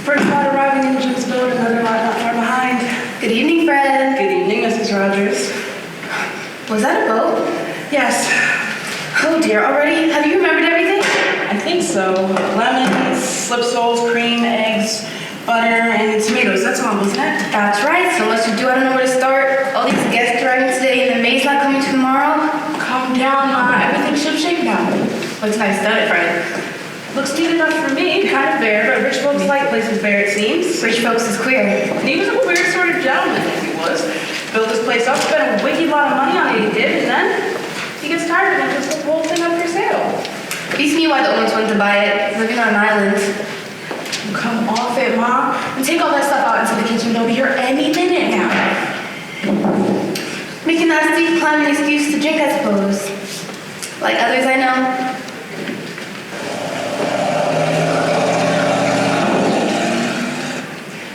First lot arriving in Jim's boat, another lot not far behind. Good evening, Fred. Good evening, Mrs. Rogers. Was that a boat? Yes, Oh dear, already? Have you remembered everything? I think so. Lemons, slip soles, cream, eggs, butter, and tomatoes. That's all, wasn't it? That's right, so unless you do, I don't know where to start. All these guests arriving today and the maid's not coming tomorrow. Calm down, Ma. Everything should shake now. Looks nice, doesn't it, Fred? Looks neat enough for me. Kind of bare, but rich folks like places bare, it seems. Rich folks is queer. And he was a weird sort of gentleman, if he was. Built this place up, spent a wicked lot of money on it, he did, and then he gets tired of it and puts the whole thing up for sale. Beats me why the owners wanted to buy it. Living on an island. Come off it, Mom. And take all that stuff out into the kitchen. They'll be here any minute now. Making that steep climb an excuse to drink, I suppose. Like others I know.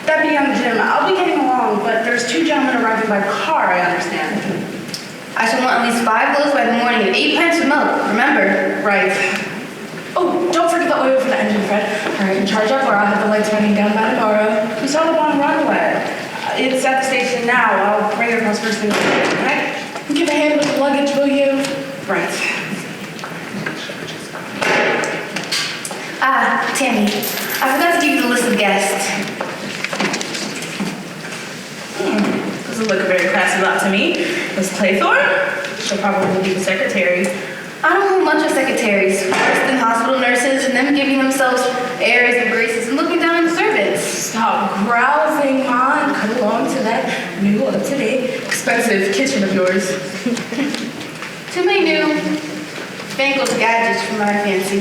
Deputy on the gym. I'll be getting along, but there's 2 gentlemen arriving by car, I understand. I shall want at least 5 loaves by the morning and 8 pints of milk. Remember? Right. Oh, don't forget the oil for the engine, Fred. All right, charge up or I'll have the lights running down by tomorrow. We saw the one runway. It's at the station now. I'll bring it across first thing in the morning, right? Give a hand with the luggage, will you? Right. Ah, Tammy. I forgot to give you the list of guests. Doesn't look a very classy lot to me. Miss Claythorne? She'll probably be the secretary. I don't hold much of secretaries. Worse than hospital nurses and them giving themselves airs and graces and looking down on the servants. Stop grousing, Ma, and cut along to that new, up-to-date, expensive kitchen of yours. Too many new fangled gadgets for my fancy.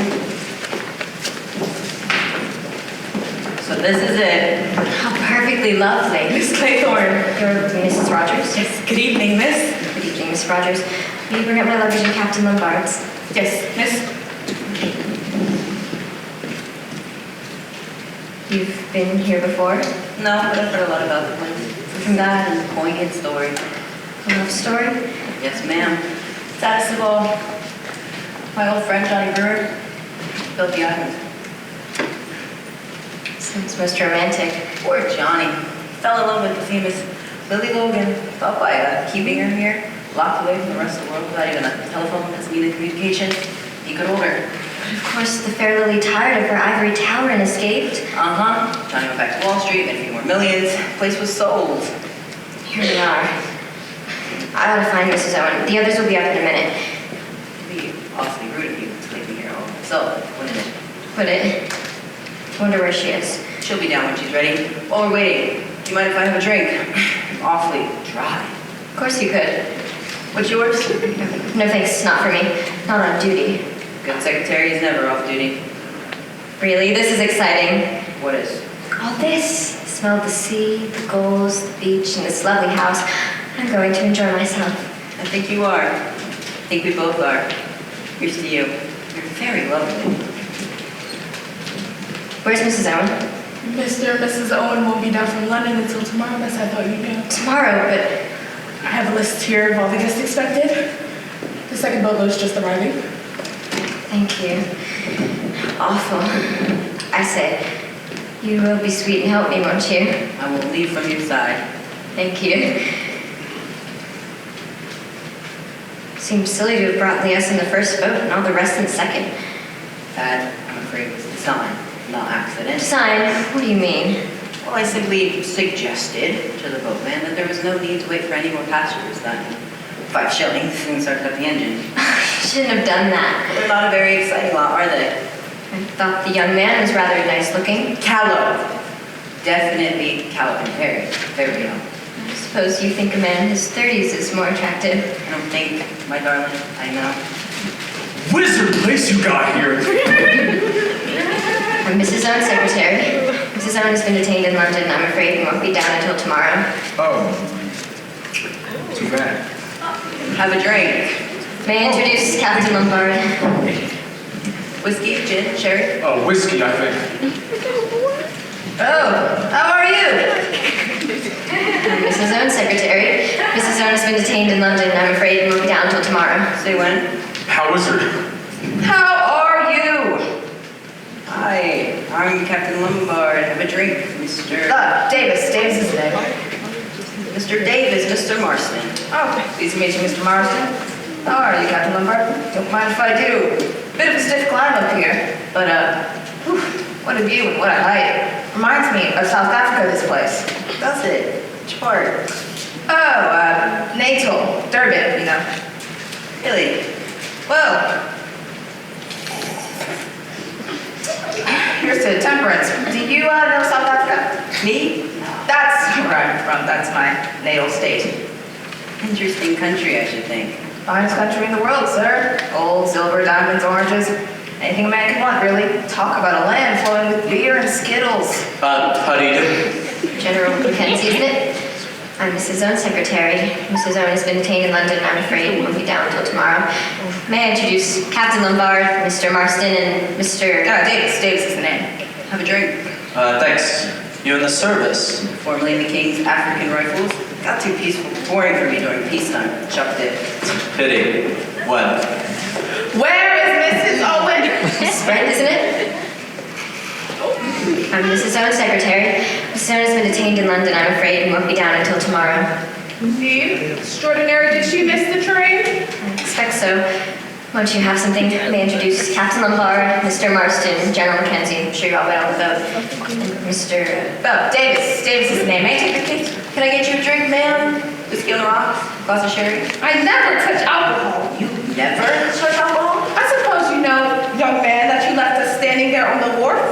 So this is it. How perfectly lovely. Miss Claythorne. You're Mrs. Rogers? Yes, good evening, miss. Good evening, Miss Rogers. Will you bring up my luggage in Captain Lombard's? Yes, miss. You've been here before? No, but I've heard a lot about the place. From that and the poignant story. A love story? Yes, ma'am. Saddest of all, my old friend Johnny Brewer built the island. Sounds most romantic. Poor Johnny. Fell in love with the famous Lily Logan. Thought by keeping her here, locked away from the rest of the world without even a telephone as means of communication, he could hold her. But of course, the fair Lily tired of her ivory tower and escaped. Uh-huh. Johnny went back to Wall Street, made a few more millions. The place was sold. Here we are. I ought to find Mrs. Owen. The others will be up in a minute. It'd be awfully rude of you to leave me here all by myself, wouldn't it? Put it. Wonder where she is. She'll be down when she's ready. While we're waiting, do you mind if I have a drink? I'm awfully dry. Of course you could. What's yours? No thanks, not for me. Not on duty. Good secretary is never off duty. Really, this is exciting. What is? All this. The smell of the sea, the gulls, the beach, and this lovely house. I'm going to enjoy myself. I think you are. I think we both are. Here's to you. You're very lovely. Where's Mrs. Owen? Mr. and Mrs. Owen won't be down from London until tomorrow, unless I thought you knew. Tomorrow, but I have a list here of all the guests expected. The second boatload's just arriving. thank you. Awful. I say, you will be sweet and help me, won't you? I won't leave from your side. Thank you. Seems silly to have brought Leos in the first boat and all the rest in the second. That, I'm afraid, was design, not accident. Sign? What do you mean? Well, I simply suggested to the boatman that there was no need to wait for any more passengers than 5 shillings and started up the engine. You shouldn't have done that. They're not a very exciting lot, are they? I thought the young man was rather nice looking. Callow. Definitely callow compared. Very young. I suppose you think a man in his 30s is more attractive. I don't think, my darling, I know. Wizard place you got here! I'm Mrs. Owen's secretary. Mrs. Owen has been detained in London and I'm afraid we won't be down until tomorrow. Oh. Too bad. Have a drink. May I introduce Captain Lombard? Whiskey, gin, sherry? Oh, whiskey, I think. Oh, how are you? I'm Mrs. Owen's secretary. Mrs. Owen has been detained in London and I'm afraid we won't be down until tomorrow. Say when? How is her? How are you? Hi, I'm Captain Lombard. Have a drink, Mr. Davis. Davis is the name. Mr. Davis, Mr. Marston. Oh, pleased to meet you, Mr. Marston. How are you, Captain Lombard? Don't mind if I do. Bit of a stiff climb up here, but, whew, what a view and what a height. Reminds me of South Africa, this place. That's it. Which part? Oh, Natal, Durban, you know. Really? Well, here's to temperance. Do you know South Africa? Me? That's where I'm from. That's my natal state. Interesting country, I should think. Finest country in the world, sir. Gold, silver, diamonds, oranges. Anything a man can want, really. Talk about a land flowing with beer and Skittles. How do you do? General Mackenzie, isn't it? I'm Mrs. Owen's secretary. Mrs. Owen has been detained in London and I'm afraid won't be down until tomorrow. May I introduce Captain Lombard, Mr. Marston, and Mr. Davis. Davis is the name. Have a drink. Thanks. You in the service? Formerly in the King's African Rifles. Got too peaceful, boring for me during peacetime. Chucked it. Pity. When? Where is Mrs. Owen? Miss Brent, isn't it? I'm Mrs. Owen's secretary. Mrs. Owen has been detained in London, I'm afraid, and won't be down until tomorrow. Indeed. Extraordinary. Did she miss the train? I expect so. Won't you have something? May I introduce Captain Lombard, Mr. Marston, General Mackenzie. I'm sure you all went on the boat. And Mr. Oh, Davis. Davis is the name. May I take your case? Can I get you a drink, ma'am? Whiskey on the rocks? Glass of sherry? I never touch alcohol. You never touch alcohol? I suppose you know, young man, that you left us standing there on the wharf.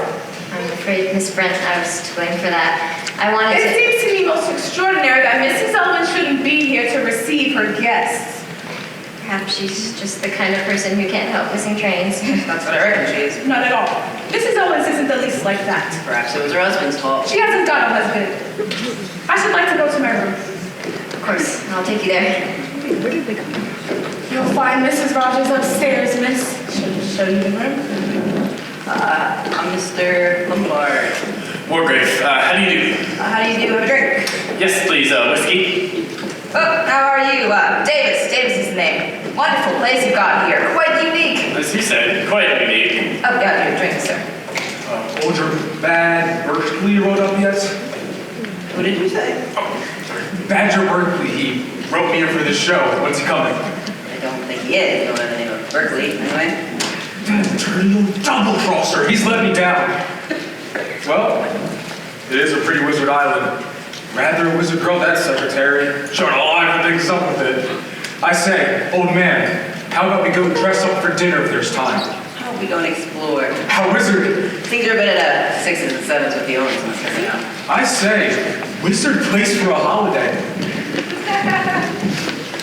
I'm afraid, Miss Brent, I was to blame for that. I wanted It to... seems to me most extraordinary that Mrs. Owen shouldn't be here to receive her guests. Perhaps she's just the kind of person who can't help missing trains. That's what I reckon she is. Not at all. Mrs. Owens isn't the least like that. Perhaps it was her husband's fault. She hasn't got a husband. I should like to go to my room. Of course, I'll take you there. You'll find Mrs. Rogers upstairs, miss. Show you the room. I'm Mr. Lombard. Wargrave, how do you do? How do you do? Have a drink? Yes, please, whiskey. Oh, how are you? Davis. Davis is the name. Wonderful place you've got here. Quite unique. As you said, quite unique. Oh, yeah, your drink, sir. Older Bad Berkeley rode up yet? What did you say? Badger Berkeley, he wrote me in for this show. When's he coming? I don't think he is. Don't have the name of Berkeley, anyway. That dirty little double crosser, he's let me down. Well, it is a pretty wizard island. Rather a wizard girl, that secretary. Showing a lot of things up with it. I say, old man, how about we go dress up for dinner if there's time? How are we going to explore? How wizard? Things are a bit at 6s and 7s with the Owens and stuff, you know. I say, wizard place for a holiday.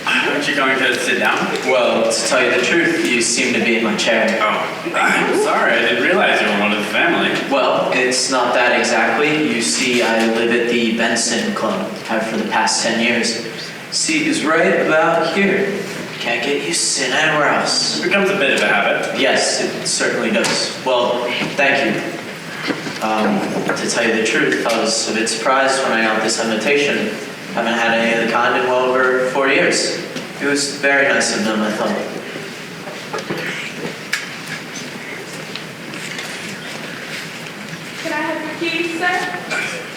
Aren't you going to sit down? Well, to tell you the truth, you seem to be in my chair. Oh, I'm sorry. I didn't realize you were one of the family. Well, it's not that exactly. You see, I live at the Benson Club. Have for the past 10 years. Seat is right about here. Can't get used to sitting anywhere else. It becomes a bit of a habit. Yes, it certainly does. Well, thank you. To tell you the truth, I was a bit surprised when I got this invitation. Haven't had any of the kind in well over 4 years. It was very nice of them, I thought. Can I have your keys, sir?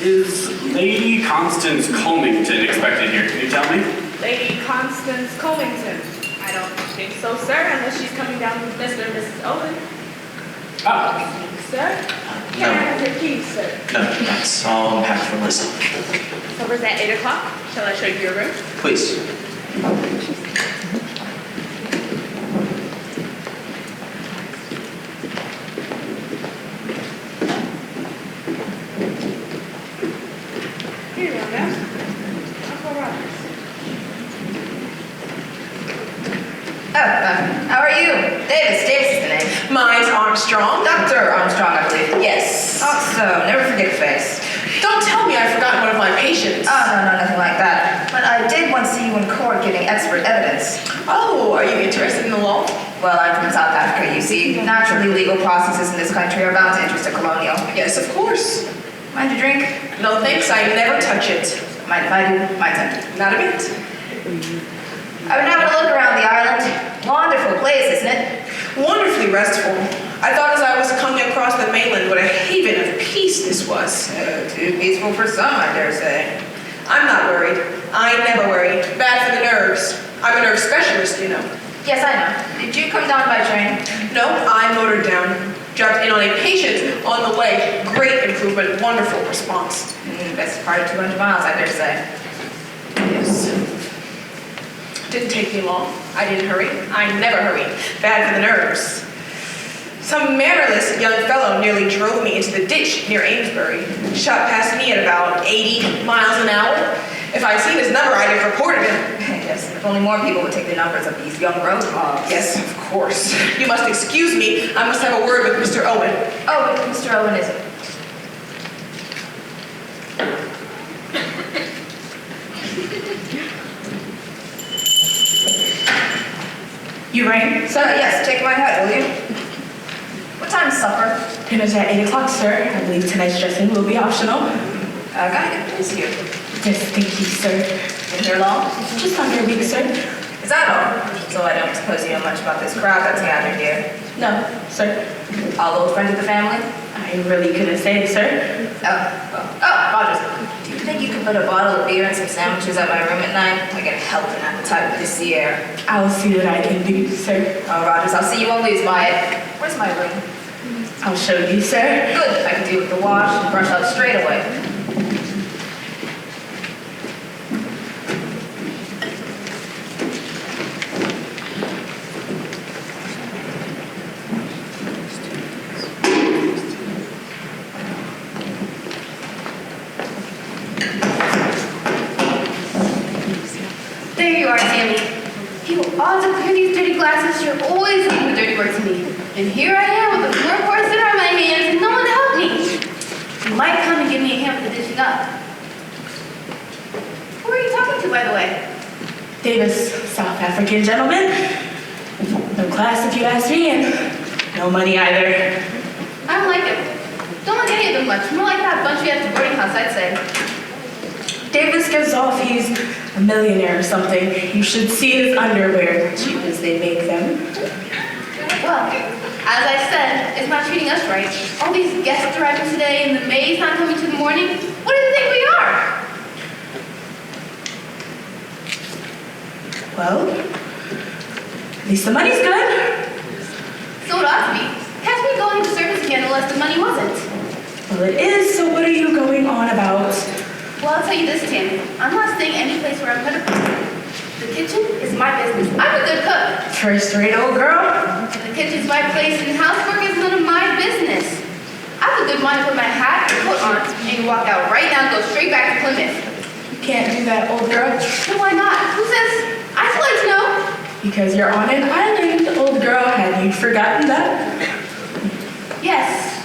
Is Lady Constance Colmington expected here? Can you tell me? Lady Constance Colmington. I don't think so, sir, unless she's coming down with Mr. and Mrs. Owen. Ah, Sir? Can I have your keys, sir? No, that's all I'm packed for myself. Supper's at 8 o'clock. Shall I show you your room? Please. Here you go, ma'am. Uncle Roberts. How are you? Davis. Davis is the name. Mine's Armstrong. Dr. Armstrong, I believe. Yes. So, never forget a face. Don't tell me I forgot one of my patients. Oh, no, nothing like that. But I did once see you in court giving expert evidence. Oh, are you interested in the law? Well, I'm from South Africa, you see. Naturally, legal processes in this country are bound to interest a colonial. Yes, of course. Mind a drink? No thanks, I never touch it. Mind if I do? My turn. Not a bit. I've been having a look around the island. Wonderful place, isn't it? Wonderfully pretty restful. I thought as I was coming across the mainland what a haven of peace this was. Too peaceful for some, I dare say. I'm not worried. I never worry. Bad for the nerves. I'm a nerve specialist, you know. Yes, I know. Did you come down by train? No, I motored down. Dropped in on a patient on the way. Great improvement. Wonderful response. Best part of 200 miles, I dare say. Yes. Didn't take me long. I didn't hurry. I never hurry. Bad for the nerves. Some mannerless young fellow nearly drove me into the ditch near Amesbury. Shot past me at about 80 miles an hour. If I'd seen his number, I'd have reported him. Yes, if only more people would take the numbers of these young road dogs. Yes, of course. You must excuse me. I must have a word with Mr. Owen. Oh, Mr. Owen is it? You rang? So, yes, take my hat, will you? What time's supper? Dinner's at 8 o'clock, sir. I believe tonight's dressing will be optional. Gotta get this here. Yes, thank you, sir. Been here long? Just under a week, sir. Is that all? So I don't suppose you know much about this crowd that's gathered here. No, sir. All old friends of the family? I really couldn't say, sir. Rogers, do you think you could put a bottle of beer and some sandwiches at my room at night? I get help and appetite with this sea air. I'll see what I can do, sir. Oh, Rogers, I'll see you won't lose by it. Where's my room? I'll show you, sir. Good, I can do with the wash and brush out straight away. There you are, Tammy. You ought to clear these dirty glasses. You're always leaving dirty work to me. And here I am with a more course dinner on my hands and no one to help me. You might come and give me a hand with the dishing up. Who are you talking to, by the way? Davis, South African gentleman. No class if you ask me, and no money either. I don't like him. Don't like any of them much. More like that bunch we had at the boarding house, I'd say. Davis gives off he's a millionaire or something. You should see his underwear, cheap as they make them. Well, as I said, it's not treating us right. All these guests arriving today and the maid's not coming to the morning. What do you think we are? Well, at least the money's good. So it ought to be. Catch me going to service again unless the money wasn't. Well, it is, so what are you going on about? Well, I'll tell you this, Tammy. I'm not staying any place where I'm gonna be. The kitchen is my business. I'm a good cook. First-rate old girl. And the kitchen's my place and housework is none of my business. I have a good mind to put my hat and coat on and walk out right now and go straight back to Plymouth. You can't do that, old girl. So why not? Who says? I'd like to know. Because you're on an island, old girl. Had you forgotten that? Yes.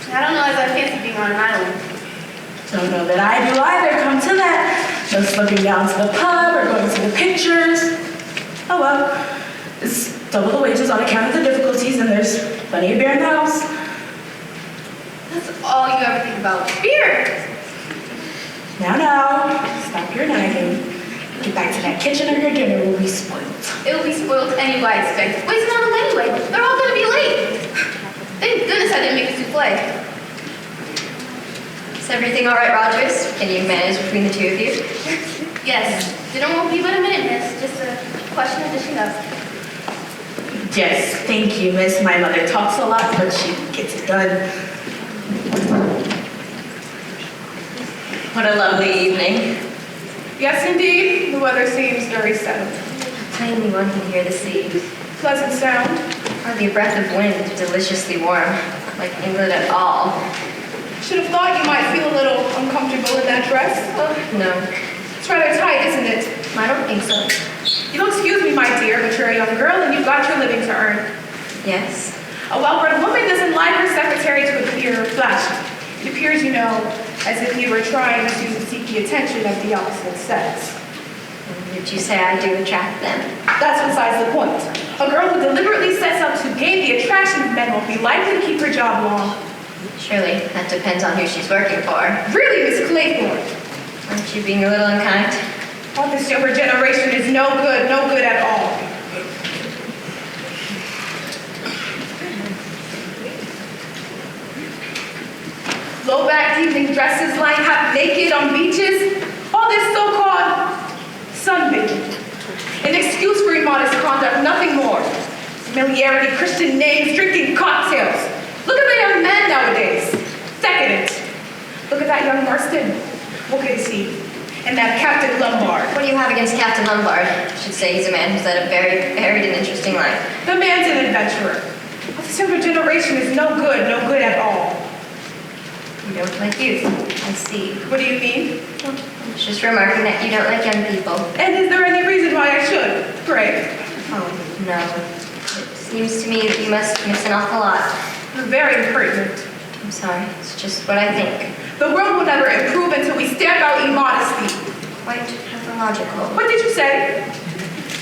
I don't know as I fancy being on an island. Don't know that I do either. Come to that. No slipping down to the pub or going to the pictures. Oh well. It's double the wages on account of the difficulties, and there's plenty of beer in the house. That's all you ever think about. Beer! Now, stop your nagging. Get back to that kitchen or your dinner will be spoiled. It'll be spoiled anyway, I expect. Wasting on them anyway. They're all gonna be late. Thank goodness I didn't make a souffle. Is everything all right, Rogers? Can you manage between the two of you? Yes, dinner won't be but a minute, miss. Just a question of dishing up. Yes, thank you, miss. My mother talks a lot, but she gets it done. What a lovely evening. Yes, indeed. The weather seems very settled. Plainly one can hear the sea. Pleasant sound. Hardly a breath of wind, deliciously warm. Like England at all. Should have thought you might feel a little uncomfortable in that dress. Oh, no. It's rather tight, isn't it? I don't think so. You'll excuse me, my dear, but you're a young girl and you've got your living to earn. Yes. A well-bred woman doesn't like her secretary to appear flashy. It appears, you know, as if you were trying to seek the attention of the opposite sex. Would you say I do attract them? That's besides the point. A girl who deliberately sets out to gain the attraction of men won't be likely to keep her job long. Surely, that depends on who she's working for. Really, Miss Claythorne? Aren't you being a little unkind? Well, this younger generation is no good at all. evening dresses lying half naked on beaches. All this so-called sunbathing. An excuse for immodest conduct, nothing more. Familiarity, Christian names, drinking cocktails. Look at the young men nowadays. Decadent. Look at that young Marston. What is he? And that Captain Lombard. What do you have against Captain Lombard? I should say he's a man who's led a very varied and interesting life. The man's an adventurer. But this younger generation is no good at all. You don't like youth. I see. What do you mean? I was just remarking that you don't like young people. And is there any reason why I should? Pray. Oh, no. It seems to me that you must miss an awful lot. You're very impertinent. I'm sorry. It's just what I think. The world will never improve until we stamp out immodesty. Quite pathological. What did you say?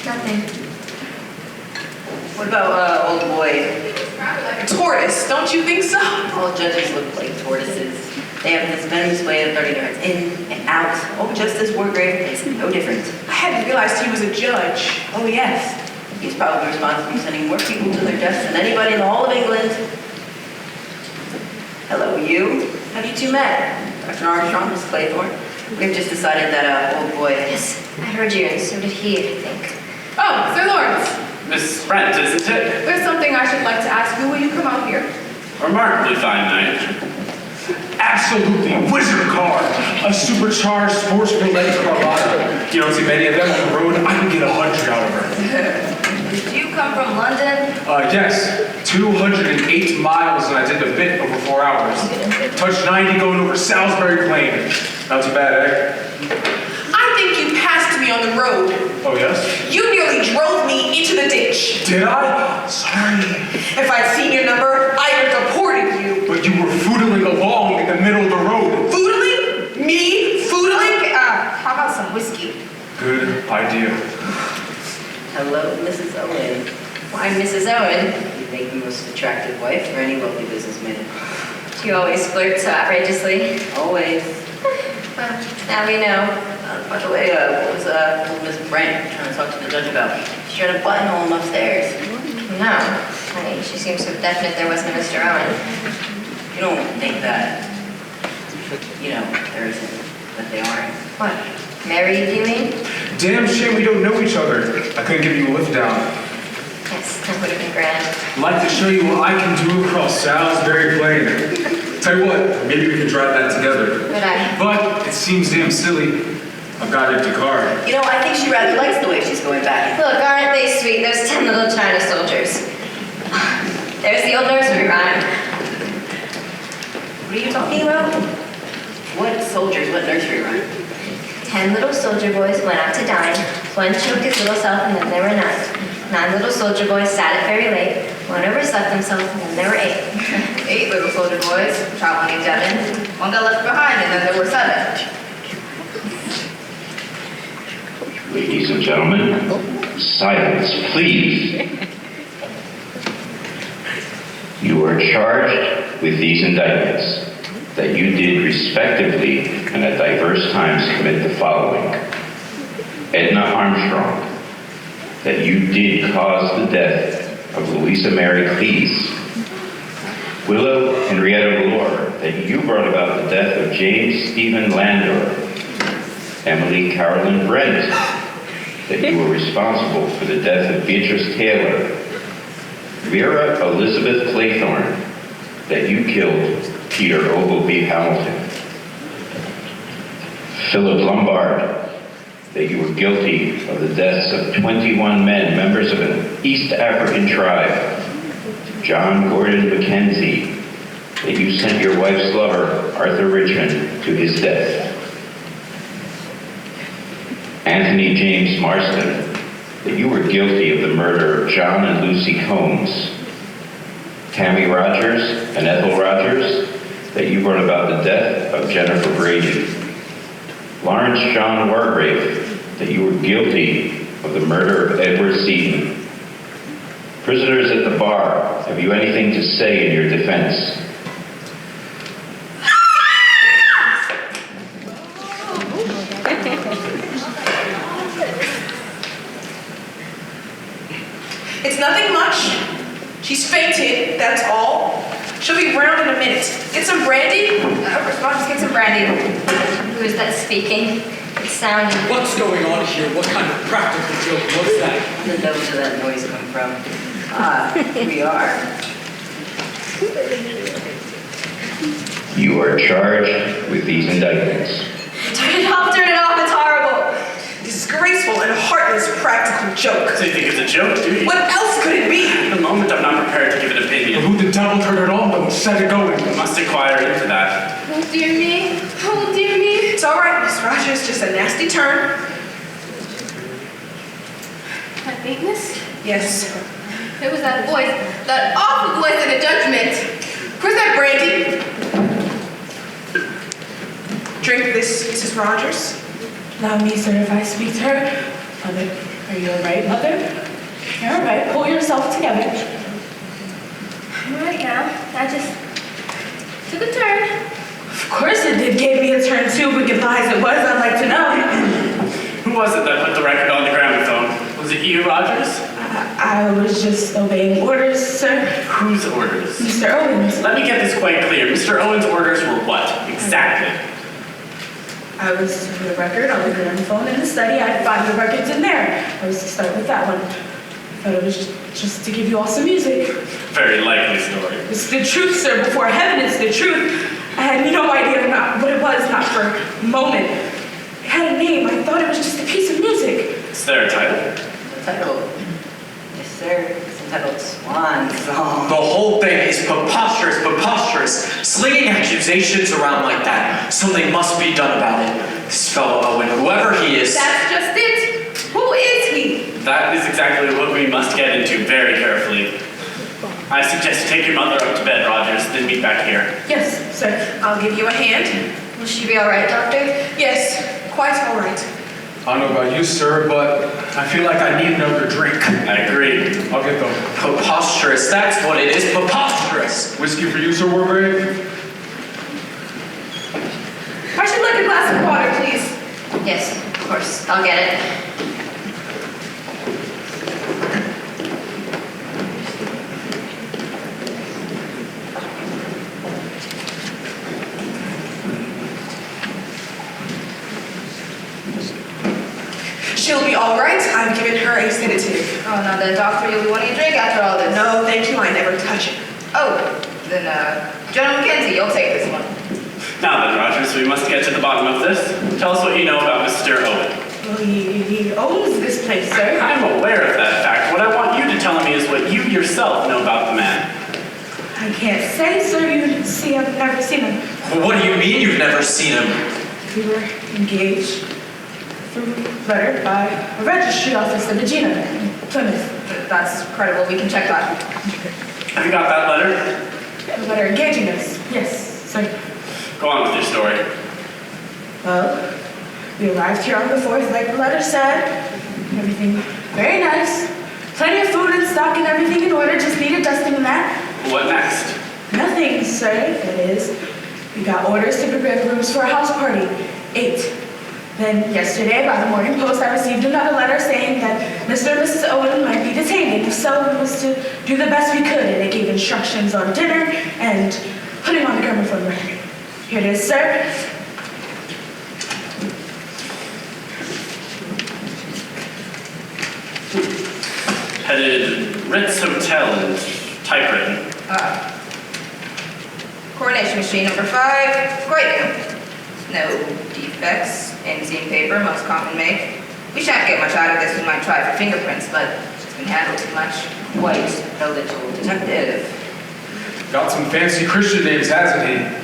Nothing. What about old boy? Like a tortoise, don't you think so? All judges look like tortoises. They have this venomous way of darting yards in and out. Oh, Justice Wargrave is no different. I hadn't realized he was a judge. Oh, yes. He's probably responsible for sending more people to their deaths than anybody in the whole of England. Hello, you. Have you two met? Dr. Armstrong, Miss Claythorne. We've just decided that old boy. Yes, I heard you, and so did he, I think. Oh, Sir Lawrence. Miss Brent, isn't it? There's something I should like to ask you. Will you come out here? Remarkably fine night. Absolutely wizard car. A supercharged sports-related Carlotta. You don't see many of them on the road. I can get 100 out of her. Did you come from London? Yes. 208 miles, and I did the bit over 4 hours. Touched 90 going over Salisbury Plain. Not too bad, eh? I think you passed me on the road. Oh, yes? You nearly drove me into the ditch. Did I? Sorry. If I'd seen your number, I'd have deported you. But you were foodling along in the middle of the road. Foodling? Me? Foodling? How about some whiskey? Good idea. Hello, Mrs. Owen. Why, Mrs. Owen? You make the most attractive wife for any wealthy businessman. Do you always flirt so outrageously? Always. Well, now we know. By the way, what was old Miss Brent trying to talk to the judge about? She tried to buttonhole him upstairs. No. I mean, she seems so definite there wasn't a Mr. Owen. You don't think that, there isn't, that they aren't. What? Married, you mean? Damn shame we don't know each other. I couldn't give you a lift down. Yes, that would have been grand. I'd like to show you what I can do across Salisbury Plain. Tell you what, maybe we can drive that together. But it seems damn silly. I've got an empty car. I think she rather likes the way she's going back. Look, aren't they sweet, those 10 little China soldiers? There's the old nursery rhyme. What are you talking about? What soldiers? What nursery rhyme? 10 little soldier boys went out to dine. One choked his little self, and then there were 9. 9 little soldier boys sat at very late. One overslept himself, and then there were 8. 8 little soldier boys, traveling in Devon. One got left behind, and then there were 7. Ladies and gentlemen, silence, please. You are charged with these indictments, that you did respectively and at diverse times commit the following. Edna Armstrong, that you did cause the death of Louisa Mary Cleese. Willow Henrietta Valor, that you brought about the death of James Stephen Landor. Emily Carolyn Brent, that you were responsible for the death of Beatrice Taylor. Vera Elizabeth Claythorne, that you killed Peter Ogilvy Hamilton. Philip Lombard, that you were guilty of the deaths of 21 men, members of an East African tribe. John Gordon Mackenzie, that you sent your wife's lover, Arthur Richmond, to his death. Anthony James Marston, that you were guilty of the murder of John and Lucy Combs. Tammy Rogers and Ethel Rogers, that you brought about the death of Jennifer Brady. Lawrence John Wargrave, that you were guilty of the murder of Edward Seaton. Prisoners at the bar, have you anything to say in your defense? It's nothing much. She's fainted, that's all. She'll be round in a minute. Get some brandy? Rogers, get some brandy. Who is that speaking? It sounded... What's going on here? What kind of practical joke was that? Where the devil did that noise come from? Here we are. You are charged with these indictments. Turn it off, it's horrible. Disgraceful and heartless practical joke. So you think it's a joke, do you? What else could it be? At the moment, I'm not prepared to give an opinion. Who the devil turned it on though? Set it going. I must inquire into that. Oh dear me. Oh dear me. It's all right, Miss Rogers. Just a nasty turn. My faintness? Yes. It was that voice, that awful voice of the judgment. Where's that brandy? Drink this, Mrs. Rogers. Allow me, sir, if I speak to her. Mother, are you all right, Mother? You're all right. Pull yourself together. I'm right now. I just took a turn. Of course it did. Gave me a turn too, wicked lies it was. I'd like to know. Who was it that put the record on the gramophone? Was it you, Rogers? I was just obeying orders, sir. Whose orders? Mr. Owens. Let me get this quite clear. Mr. Owen's orders were what, exactly? I was to put a record on the gramophone in the study. I'd find the records in there. I was to start with that one. I thought it was just to give you all some music. Very likely story. It's the truth, sir. Before heaven, it's the truth. I had no idea what it was, not for a moment. It had a name. I thought it was just a piece of music. Is there a title? The title. Yes, sir. It's entitled Swan Song. The whole thing is preposterous. Slinging accusations around like that. Something must be done about it. This fellow Owen, whoever he is. That's just it. Who is he? That is exactly what we must get into very carefully. I suggest you take your mother up to bed, Rogers, then meet back here. Yes, sir. I'll give you a hand. Will she be all right, Doctor? Yes, quite all right. I don't know about you, sir, but I feel like I need another drink. I agree. I'll get them. Preposterous, that's what it is, preposterous. Whiskey for you, Sir Wargrave? I should like a glass of water, please. Yes, of course. I'll get it. She'll be all right. I've given her a sedative. Oh, now then, Doctor, you'll be wanting a drink after all this. No, thank you. I never touch it. Oh, then, General Mackenzie, you'll take this one. Now then, Rogers, we must get to the bottom of this. Tell us what you know about Mr. Owen. Well, he owns this place, sir. I'm aware of that fact. What I want you to tell me is what you yourself know about the man. I can't say, sir. You see, I've never seen him. Well, what do you mean you've never seen him? We were engaged through letter by a registry office in Regina, in Plymouth. That's credible. We can check that. Have you got that letter? A letter engaging us. Yes, sir. Go on with your story. Well, we arrived here on the 4th, like the letter said. Everything very nice. Plenty of food and stock and everything in order. Just needed dusting and that. What next? Nothing, sir. That is, we got orders to prepare the rooms for a house party. 8. Then yesterday, by the morning post, I received another letter saying that Mr. and Mrs. Owen might be detained, and if so, we was to do the best we could. And it gave instructions on dinner and putting on the gramophone record. Here it is, sir. Headed Ritz Hotel and typewritten. Coronation machine number 5, quite new. No defects, inseam paper, most common make. We shan't get much out of this. We might try for fingerprints, but it's been handled too much. Quite a little detective. Got some fancy Christian names, hasn't he?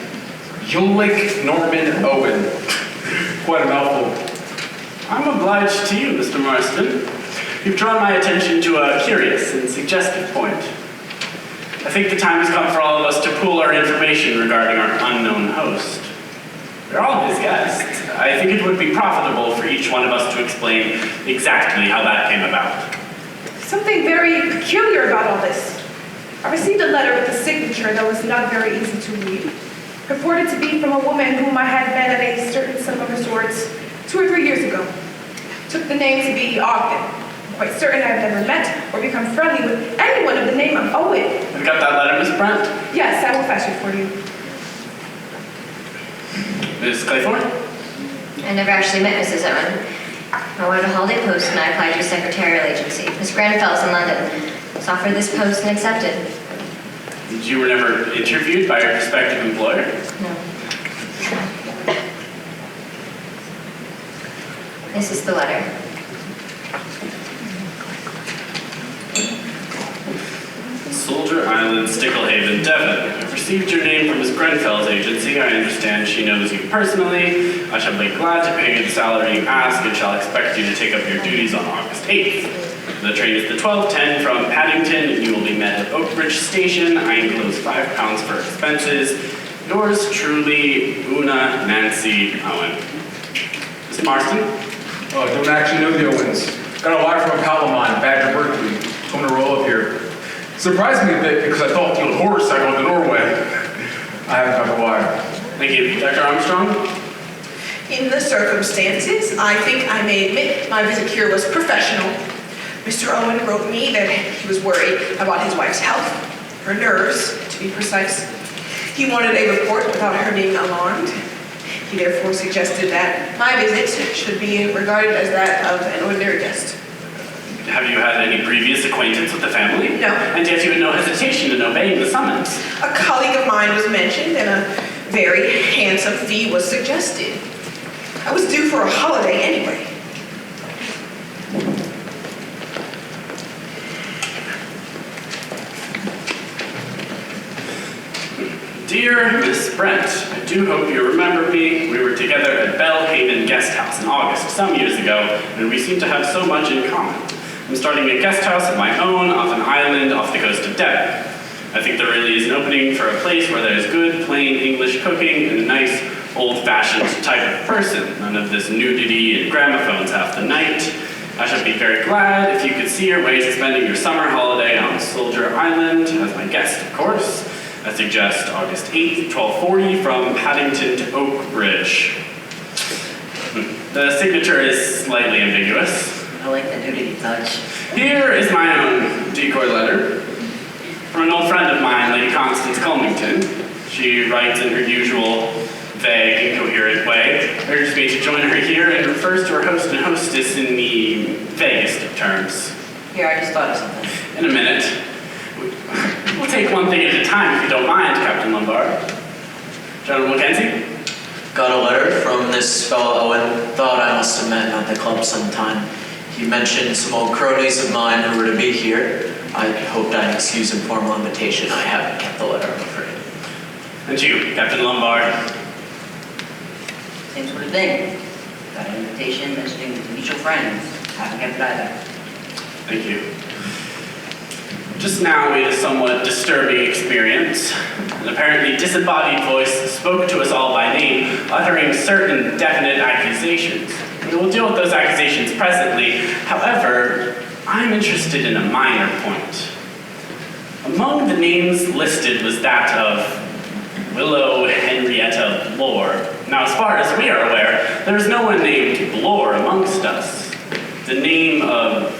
Ulrich Norman Owen. Quite a mouthful. I'm obliged to you, Mr. Marston. You've drawn my attention to a curious and suggestive point. I think the time has come for all of us to pool our information regarding our unknown host. They're all his guests. I think it would be profitable for each one of us to explain exactly how that came about. Something very peculiar about all this. I received a letter with a signature that was not very easy to read. Purported to be from a woman whom I had met at a certain summer resort 2 or 3 years ago. Took the name to be Ogden. quite certain I've never met or become friendly with anyone of the name of Owen. Have you got that letter, Miss Brent? Yes, I will fetch it for you. Miss Claythorne? I never actually met Mrs. Owen. I wanted a holiday post and I applied to a secretarial agency. Miss Grenfell's in London. Was offered this post and accepted. You were never interviewed by your prospective employer? No. This is the letter. Soldier Island, Sticklehaven, Devon. I've received your name from Miss Grenfell's agency. I understand she knows you personally. I shall be glad to pay you the salary you ask and shall expect you to take up your duties on August 8th. The train is the 12:10 from Paddington. You will be met at Oakbridge Station. I enclose £5 for expenses. Yours truly, Una Nancy Owen. Miss Marston? Oh, I don't actually know the Owens. Got a wire from a pal of mine, Badger Berkeley. Told me to roll up here. Surprised me a bit because I thought the old horse I went to Norway. I haven't got the wire. Thank you. Dr. Armstrong? In the circumstances, I think I may admit my visit here was professional. Mr. Owen wrote me that he was worried about his wife's health, her nerves, to be precise. He wanted a report without her being alarmed. He therefore suggested that my visit should be regarded as that of an ordinary guest. Have you had any previous acquaintance with the family? No. And yet you had no hesitation in obeying the summons. A colleague of mine was mentioned and a very handsome fee was suggested. I was due for a holiday anyway. Dear Miss Brent, I do hope you remember me. We were together at Bellhaven Guest House in August, some years ago, and we seem to have so much in common. I'm starting a guest house of my own off an island off the coast of Devon. I think there really is an opening for a place where there's good, plain English cooking and a nice, old-fashioned type of person. None of this nudity and gramophones half the night. I should be very glad if you could see your way to spending your summer holiday on Soldier Island as my guest, of course. I suggest August 8th, 12:40 from Paddington to Oakbridge. The signature is slightly ambiguous. I like the nudity touch. Here is my own decoy letter from an old friend of mine, Lady Constance Culmington. She writes in her usual vague, incoherent way, urges me to join her here and refers to her host and hostess in the vaguest of terms. Here, I just thought of something. In a minute. We'll take one thing at a time if you don't mind, Captain Lombard. General Mackenzie? Got a letter from this fellow Owen. Thought I must have met him at the club sometime. He mentioned some old cronies of mine who were to be here. I hoped I'd excuse a formal invitation. I haven't kept the letter, I'm afraid. And you, Captain Lombard? Same sort of thing. Got an invitation mentioning mutual friends. Haven't kept it either. Thank you. Just now we had a somewhat disturbing experience. An apparently disembodied voice spoke to us all by name, uttering certain definite accusations. We will deal with those accusations presently. However, I'm interested in a minor point. Among the names listed was that of Willow Henrietta Blore. Now, as far as we are aware, there is no one named Blore amongst us. The name of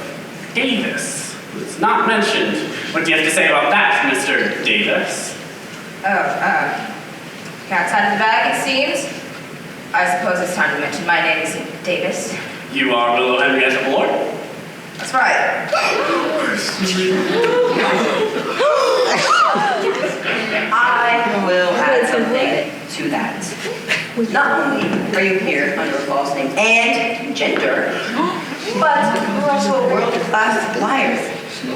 Davis was not mentioned. What do you have to say about that, Mr. Davis? Cat's out of the bag, it seems. I suppose it's time to mention my name is Davis. You are Willow Henrietta Blore? That's right. I will add something to that. Not only are you here under a false name and gender, but you're also a world-class liar.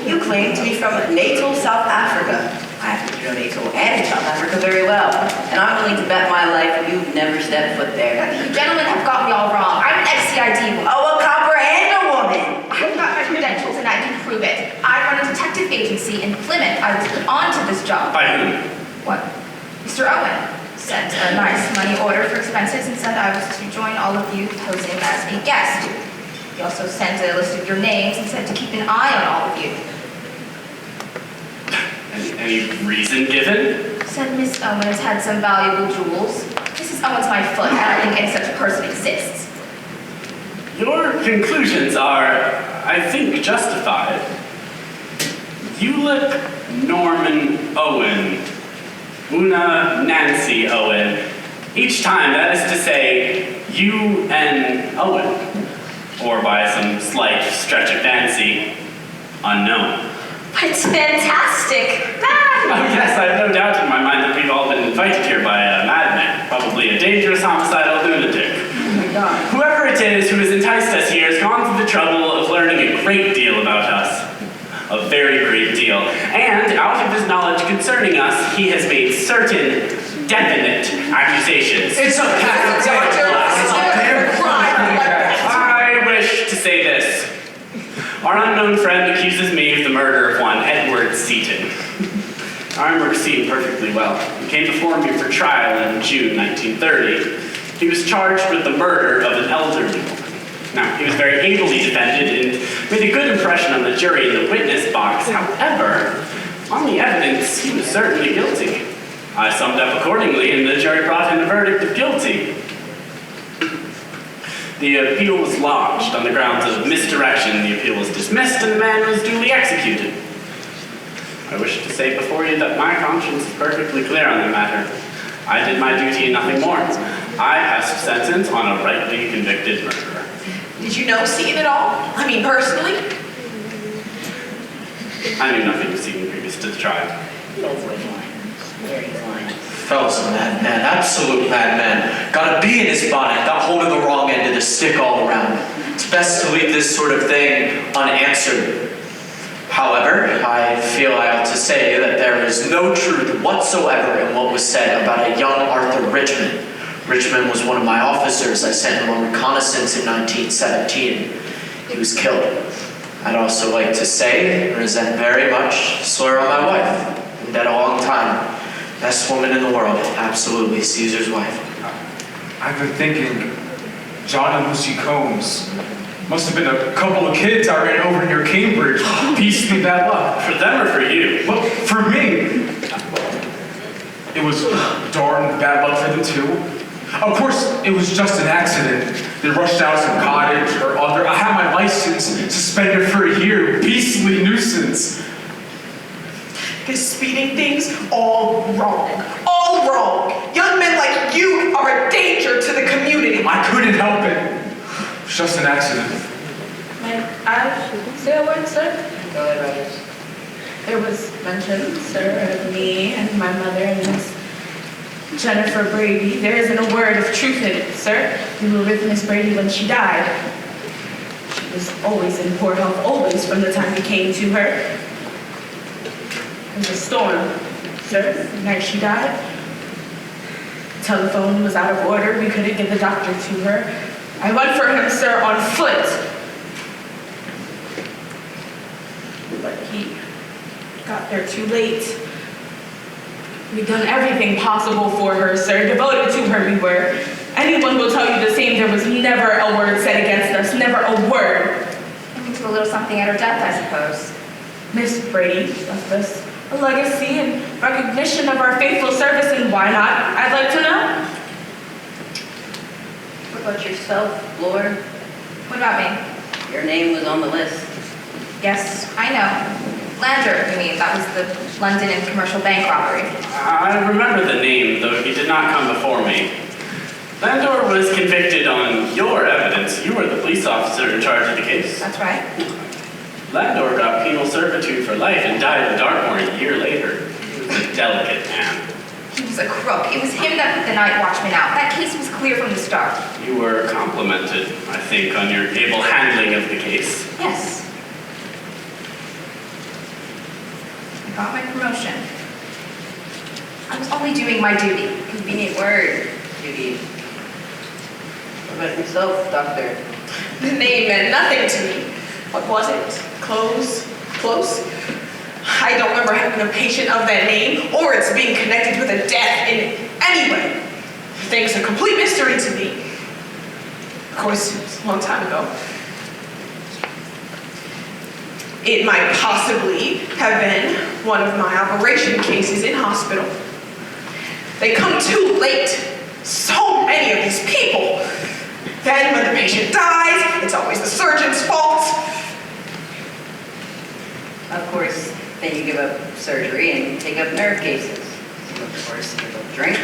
You claim to be from Natal, South Africa. I happen to know Natal and South Africa very well, and I'm willing to bet my life you've never stepped foot there. You gentlemen have got me all wrong. I'm an ex-CID. Oh, a copper and a woman! I've got my credentials and I can prove it. I run a detective agency in Plymouth. I was put onto this job. By whom? What? Mr. Owen sent a nice money order for expenses and said I was to join all of you posing as a guest. He also sent a list of your names and said to keep an eye on all of you. Any reason given? Said Miss Owen has had some valuable jewels. Mrs. Owen's my foot. I don't think any such person exists. Your conclusions are, I think justified. Ulick Norman Owen, Una Nancy Owen. Each time, that is to say, U.N. Owen, or by some slight stretch of fancy, unknown. It's fantastic. Oh yes, I have no doubt in my mind that we've all been invited here by a madman, probably a dangerous homicidal lunatic. Oh my God. Whoever it is who has enticed us here has gone through the trouble of learning a great deal about us. A very great deal. And out of his knowledge concerning us, he has made certain definite accusations. It's a pack of I wish to say this. Our unknown friend accuses me of the murder of one Edward Seaton. I remember Seaton perfectly well. He came before me for trial in June 1930. He was charged with the murder of an elderly woman. Now, he was very ably defended and made a good impression on the jury in the witness box. However, on the evidence, he was certainly guilty. I summed up accordingly, and the jury brought in a verdict of guilty. The appeal was lodged on the grounds of misdirection. The appeal was dismissed, and the man was duly executed. I wish to say before you that my conscience is perfectly clear on the matter. I did my duty and nothing more. I passed sentence on a rightly convicted murderer. Did you know Seaton at all? I mean, personally? I knew nothing of Seaton previous to the trial. Fellow's a madman, absolute madman. Got a bee in his bonnet, got hold of the wrong end of the stick all around. It's best to leave this sort of thing unanswered. However, I feel I ought to say that there is no truth whatsoever in what was said about a young Arthur Richmond. Richmond was one of my officers. I sent him on reconnaissance in 1917. He was killed. I'd also like to say, and resent very much, swear on my wife. Been dead a long time. Best woman in the world. Absolutely, Caesar's wife. I've been thinking, John and Lucy Combs. Must have been a couple of kids I ran over near Cambridge. Beastly bad luck. For them or for you? Well, for me. It was darn bad luck for them too. Of course, it was just an accident. They rushed out of some cottage or other. I had my license suspended for a year. Beastly nuisance. His speeding things, all wrong. All wrong. Young men like you are a danger to the community. I couldn't help it. It was just an accident. May I say a word, sir? Go ahead, Rogers. There was mention, sir, of me and my mother and Miss Jennifer Brady. There isn't a word of truth in it, sir. We were with Miss Brady when she died. She was always in poor health, always, from the time we came to her. It was a storm, sir, the night she died. Telephone was out of order. We couldn't get the doctor to her. I went for him, sir, on foot. But he got there too late. We've done everything possible for her, sir. Devoted to her we were. Anyone will tell you the same. There was never a word said against us. Never a word. And to a little something at her death, I suppose. Miss Brady left us a legacy and recognition of our faithful service, and why not? I'd like to know. What about yourself, Lord? What about me? Your name was on the list. Yes, I know. Landor, you mean? That was the London and Commercial Bank robbery. I remember the name, though he did not come before me. Landor was convicted on your evidence. You were the police officer in charge of the case. That's right. Landor got penal servitude for life and died in Dartmoor a year later. He was a delicate man. He was a crook. It was him that put the night watchman out. That case was clear from the start. You were complimented, I think, on your able handling of the case. Yes. I got my promotion. I was only doing my duty. Convenient word, duty. What about yourself, Doctor? The name meant nothing to me. What was it? Close? Close? I don't remember having a patient of that name or its being connected with a death in any way. The thing's a complete mystery to me. Of course, it was a long time ago. It might possibly have been one of my operation cases in hospital. They come too late. So many of these people. Then when the patient dies, it's always the surgeon's fault. Of course, then you give up surgery and take up nerve cases. Of course, you don't drink.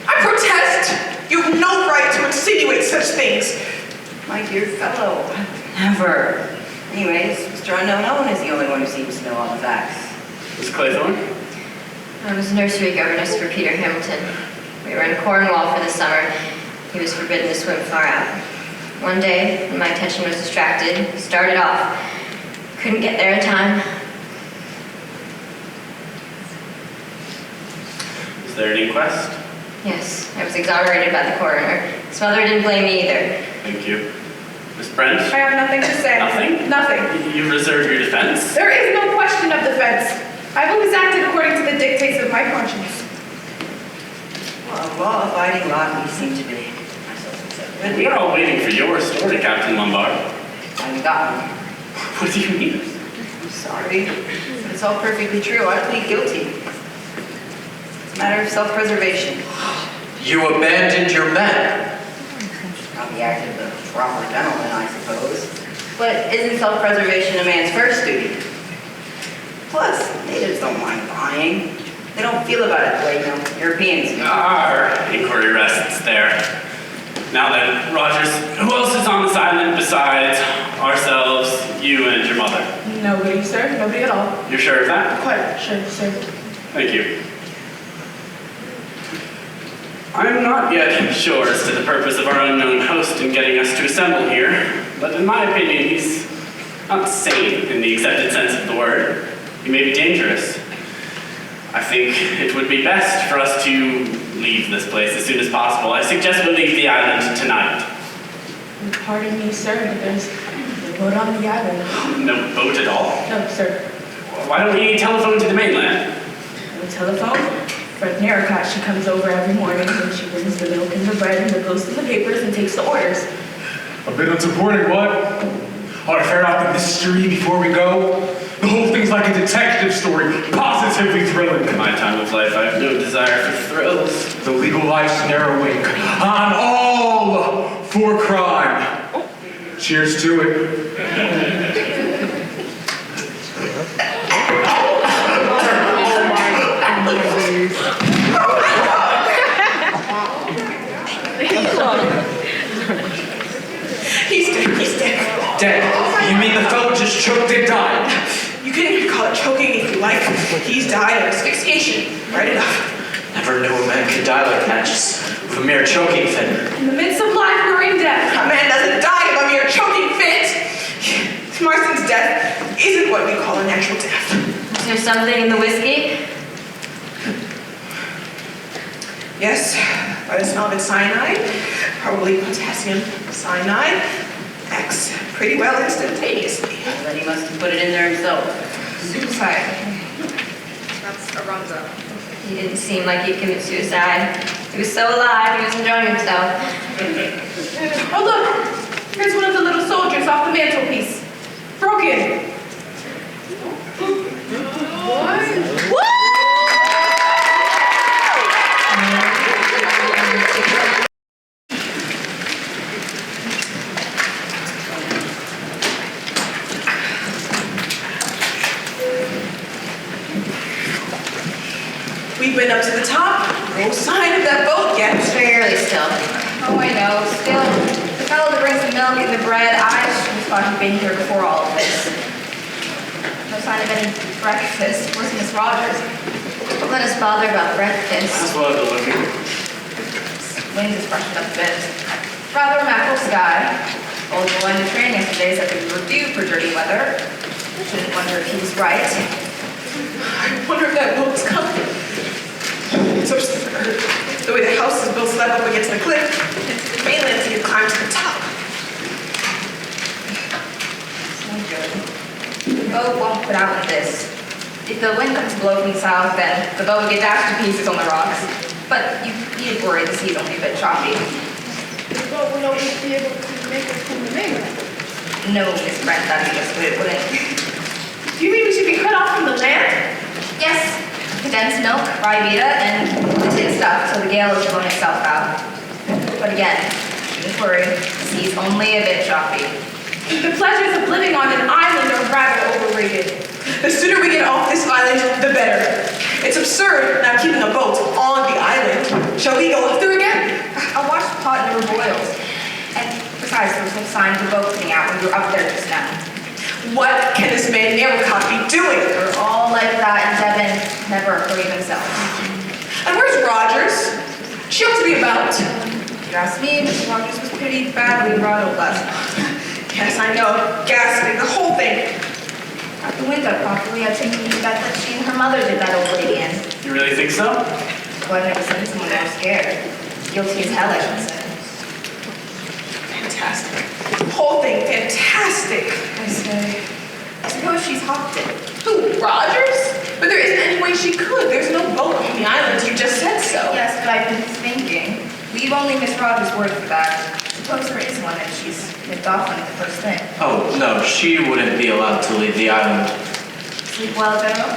I protest! You have no right to insinuate such things. My dear fellow, never. Anyways, Mr. Unknown Owen is the only one who seems to know all the facts. Miss Claythorne? I was nursery governess for Peter Hamilton. We were in Cornwall for the summer. He was forbidden to swim far out. One day, when my attention was distracted, he started off. Couldn't get there in time. Is there an inquest? Yes, I was exonerated by the coroner. His mother didn't blame me either. Thank you. Miss Brent? I have nothing to say. Nothing? Nothing. You reserve your defense? There is no question of defense. I've always acted according to the dictates of my conscience. Well, a law-abiding lot we seem to be. We are all waiting for your story, Captain Lombard. I got one. What do you mean? I'm sorry, but it's all perfectly true. I plead guilty. It's a matter of self-preservation. You abandoned your men. Probably acted the proper gentleman, I suppose. But isn't self-preservation a man's first duty? Plus, natives don't mind lying. They don't feel about it the way, Europeans do. Our inquiry rests there. Now then, Rogers, who else is on this island besides ourselves, you, and your mother? Nobody, sir. Nobody at all. You're sure of that? Quite sure, sir. Thank you. I'm not yet sure as to the purpose of our unknown host in getting us to assemble here, but in my opinion, he's not sane in the accepted sense of the word. He may be dangerous. I think it would be best for us to leave this place as soon as possible. I suggest we leave the island tonight. Pardon me, sir, but there's no boat on the island. No boat at all? No, sir. Why don't we telephone to the mainland? No telephone. Fred Narracott, she comes over every morning and she brings the milk and the bread and the post and the papers and takes the orders. A bit unsupported, what? Ought to ferret out the mystery before we go. The whole thing's like a detective story, positively thrilling. In my time of life, I have no desire for thrills. The legal life's narrowing on all for crime. Cheers to it. He's dead. Dead? You mean the fellow just choked and died? You can even call it choking if you like. He's died of asphyxiation. Right enough. Never knew a man could die like that, just with a mere choking fit. In the midst of life, we're in death. A man doesn't die of a mere choking fit. Marston's death isn't what we call a natural death. Is there something in the whiskey? Yes, by the smell of its cyanide, probably potassium cyanide, acts pretty well instantaneously. Then he must have put it in there himself. Suicide. That's Aranza. He didn't seem like he'd commit suicide. He was so alive, he was enjoying himself. Oh, look! Here's one of the little soldiers off the mantelpiece. Broken. We've been up to the top, no sign of that boat yet. Barely still. Oh, I know. Still, the fellow that brings the milk and the bread, I just thought he'd been here before all of this. No sign of any breakfast. Where's Miss Rogers? Don't let us bother about breakfast. That's what I've been looking. Wind is freshened up a bit. Rather mackerel sky. Old boy in the train yesterday said we were due for dirty weather. Shouldn't wonder if he was right. I wonder if that boat's coming. So the way the house is built slab up against the cliff, the mainland so you climb to the top. So good. The boat won't put out in this. If the wind comes to blow from the south, then the boat will get dashed to pieces on the rocks. But you needn't worry, the sea's only a bit choppy. The boat will always be able to make it from the mainland. No, Miss Brent, that's just the way it wouldn't. Do you mean we should be cut off from the land? Yes, condensed milk, ribena, and the tin stuff, so the gale has blown itself out. But again, don't worry, the sea's only a bit choppy. The pleasures of living on an island are rather overrated. The sooner we get off this island, the better. It's absurd not keeping a boat on the island. Shall we go up there again? I watched the pot never boils. And besides, there was no sign of the boat getting out when you were up there just now. What can this man Narrowcock be doing? They're all like that, and Devin never hurried himself. And where's Rogers? She ought to be about. If you ask me, Mr. Rogers was pretty badly rattled last night. Yes, I know. Gasping, the whole thing. Out the window, probably. I think you bet that she and her mother did that old lady in. You really think so? Well, I've never seen someone more scared. Guilty as hell, I should say. Fantastic. The whole thing, fantastic. I say. I suppose she's hopped it. Who, Rogers? But there isn't any way she could. There's no boat on the island. You just said so. Yes, but I've been thinking. We've only Miss Rogers' word for that. Suppose there is one and she's nipped off on it the first thing. Oh, no, she wouldn't be allowed to leave the island. Sleep well, General?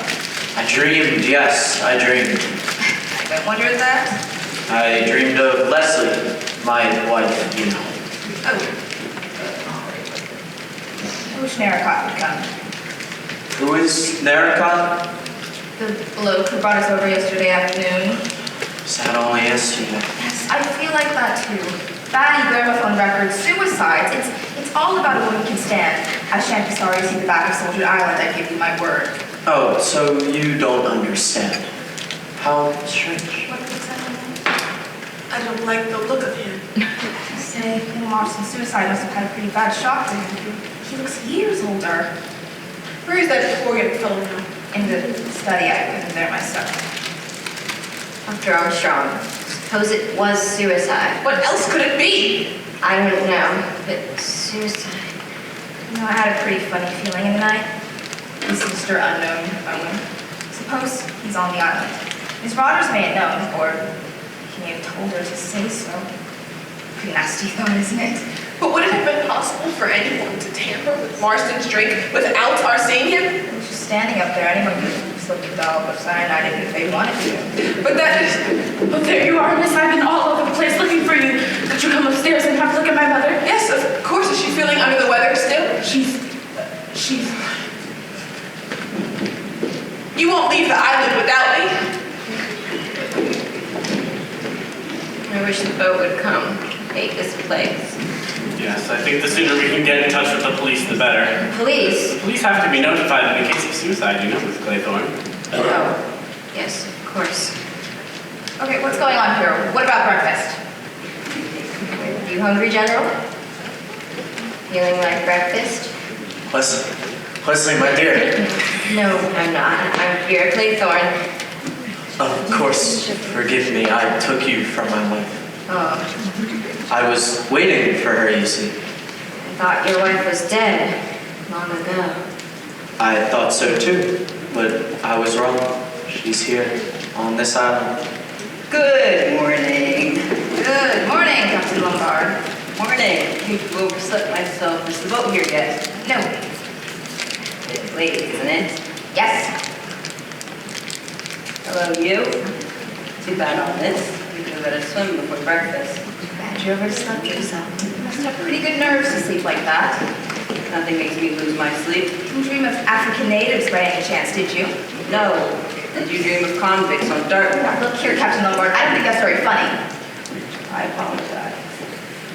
I dreamed, yes, I dreamed. I don't wonder at that. I dreamed of Leslie, my wife, you know. Oh. I wish Narrowcock would come. Who is Narrowcock? The bloke who brought us over yesterday afternoon. Was that only yesterday? Yes, I feel like that too. Batty, gramophone records, suicides. It's all about a woman can stand. I shan't be sorry to see the back of Soldier Island, I give you my word. Oh, so you don't understand. How strange. What's that? I don't like the look of him. Say, Marston's suicide must have had a pretty bad shock to him. He looks years older. Where is that poor young fellow now? In the study, I put him there myself. Dr. Armstrong, suppose it was suicide. What else could it be? I don't know, but suicide. You know, I had a pretty funny feeling in the night. This Mr. Unknown, suppose he's on the island. Miss Rogers may have known, or he may have told her to say so. Pretty nasty thought, isn't it? But would it have been possible for anyone to tamper with Marston's drink without our seeing him? He was just standing up there. Anyone could slip a dollop of cyanide in if they wanted to. But that is... Oh, there you are, Miss. I've been all over the place looking for you. Could you come upstairs and have a look at my mother? Yes, of course. Is she feeling under the weather still? She's... You won't leave the island without me? I wish the boat would come. Hate this place. Yes, I think the sooner we can get in touch with the police, the better. Police? The police have to be notified in the case of suicide, you know, Miss Claythorne. Oh, yes, of course. Okay, what's going on here? What about breakfast? You hungry, General? Feeling like breakfast? Leslie, my dear. No, I'm not. I'm Vera Claythorne. Of course, forgive me, I took you from my wife. Oh, I was waiting for her, you see. I thought your wife was dead long ago. I thought so too, but I was wrong. She's here, on this island. Good morning. Good morning, Captain Lombard. Morning. You've overslept myself. Is the boat here yet? No. It's late, isn't it? Yes. Hello, you. Too bad on this. You could have had a swim before breakfast. Glad you overslept yourself. You must have pretty good nerves to sleep like that. Nothing makes me lose my sleep. You didn't dream of African natives by any chance, did you? No. Did you dream of convicts on Dartmoor? Look here, Captain Lombard. I don't think that's very funny. I apologize.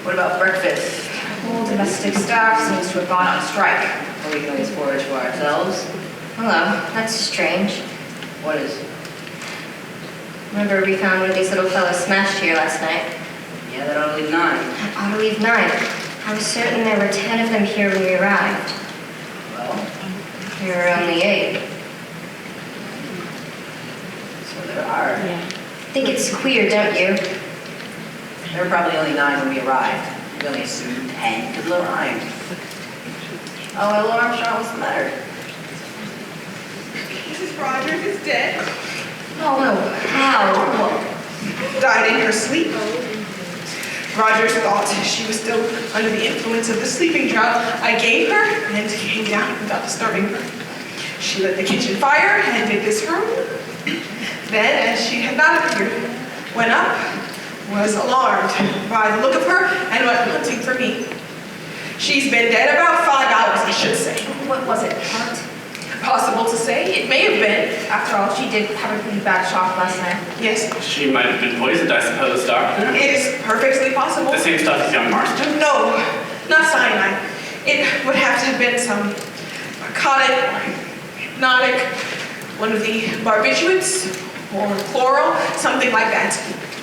What about breakfast? The whole domestic staff seems to have gone on strike. Or we can always forage for ourselves. Hello, that's strange. What is? Remember we found one of these little fellows smashed here last night? Yeah, that ought to leave 9. That ought to leave 9. I was certain there were 10 of them here when we arrived. Well, There were only 8. so there are. Think it's queer, don't you? There were probably only 9 when we arrived. We only assumed 10 because arrived. Oh, hello, Armstrong. What's the matter? Mrs. Rogers is dead. Oh, no. How? Died in her sleep. Rogers thought she was still under the influence of the sleeping draught I gave her and came down without disturbing her. She lit the kitchen fire and did this room. Then, as she had not appeared, went up, was alarmed by the look of her, and went hunting for me. She's been dead about 5 hours, I should say. What was it, heart? Possible to say. It may have been. After all, she did have a pretty bad shock last night. Yes, She might have been poisoned, I suppose, Doctor. it is perfectly possible. The same stuff as young Marston? No, not cyanide. It would have to have been some narcotic or hypnotic, one of the barbiturates or chloral, something like that.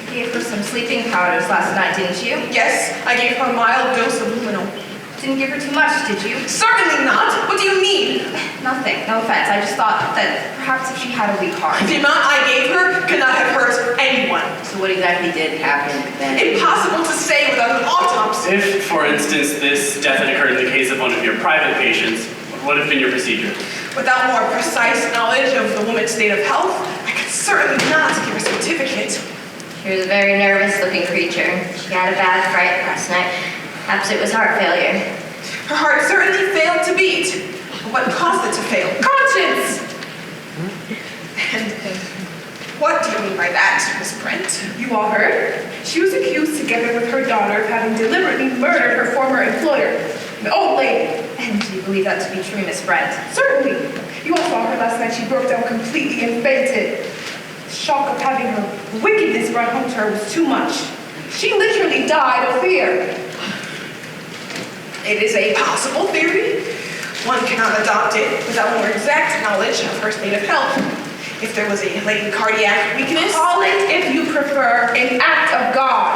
You gave her some sleeping powders last night, didn't you? Yes, I gave her a mild dose of luminol. Didn't give her too much, did you? Certainly not. What do you mean? Nothing, no offense. I just thought that perhaps if she had a weak heart. The amount I gave her could not have hurt anyone. So what exactly did happen then? Impossible to say without an autopsy. If, for instance, this death had occurred in the case of one of your private patients, what would have been your procedure? Without more precise knowledge of the woman's state of health, I could certainly not give a certificate. She was a very nervous-looking creature. She had a bad fright last night. Perhaps it was heart failure. Her heart certainly failed to beat. What caused it to fail? Conscience! And what do you mean by that, Miss Brent? You all heard? She was accused together with her daughter of having deliberately murdered her former employer, the old lady. And do you believe that to be true, Miss Brent? Certainly. You all saw her last night. She broke down completely and fainted. The shock of having her wickedness brought home to her was too much. She literally died of fear. It is a possible theory. One cannot adopt it without more exact knowledge of her state of health. If there was a latent cardiac weakness, Call it, if you prefer, an act of God.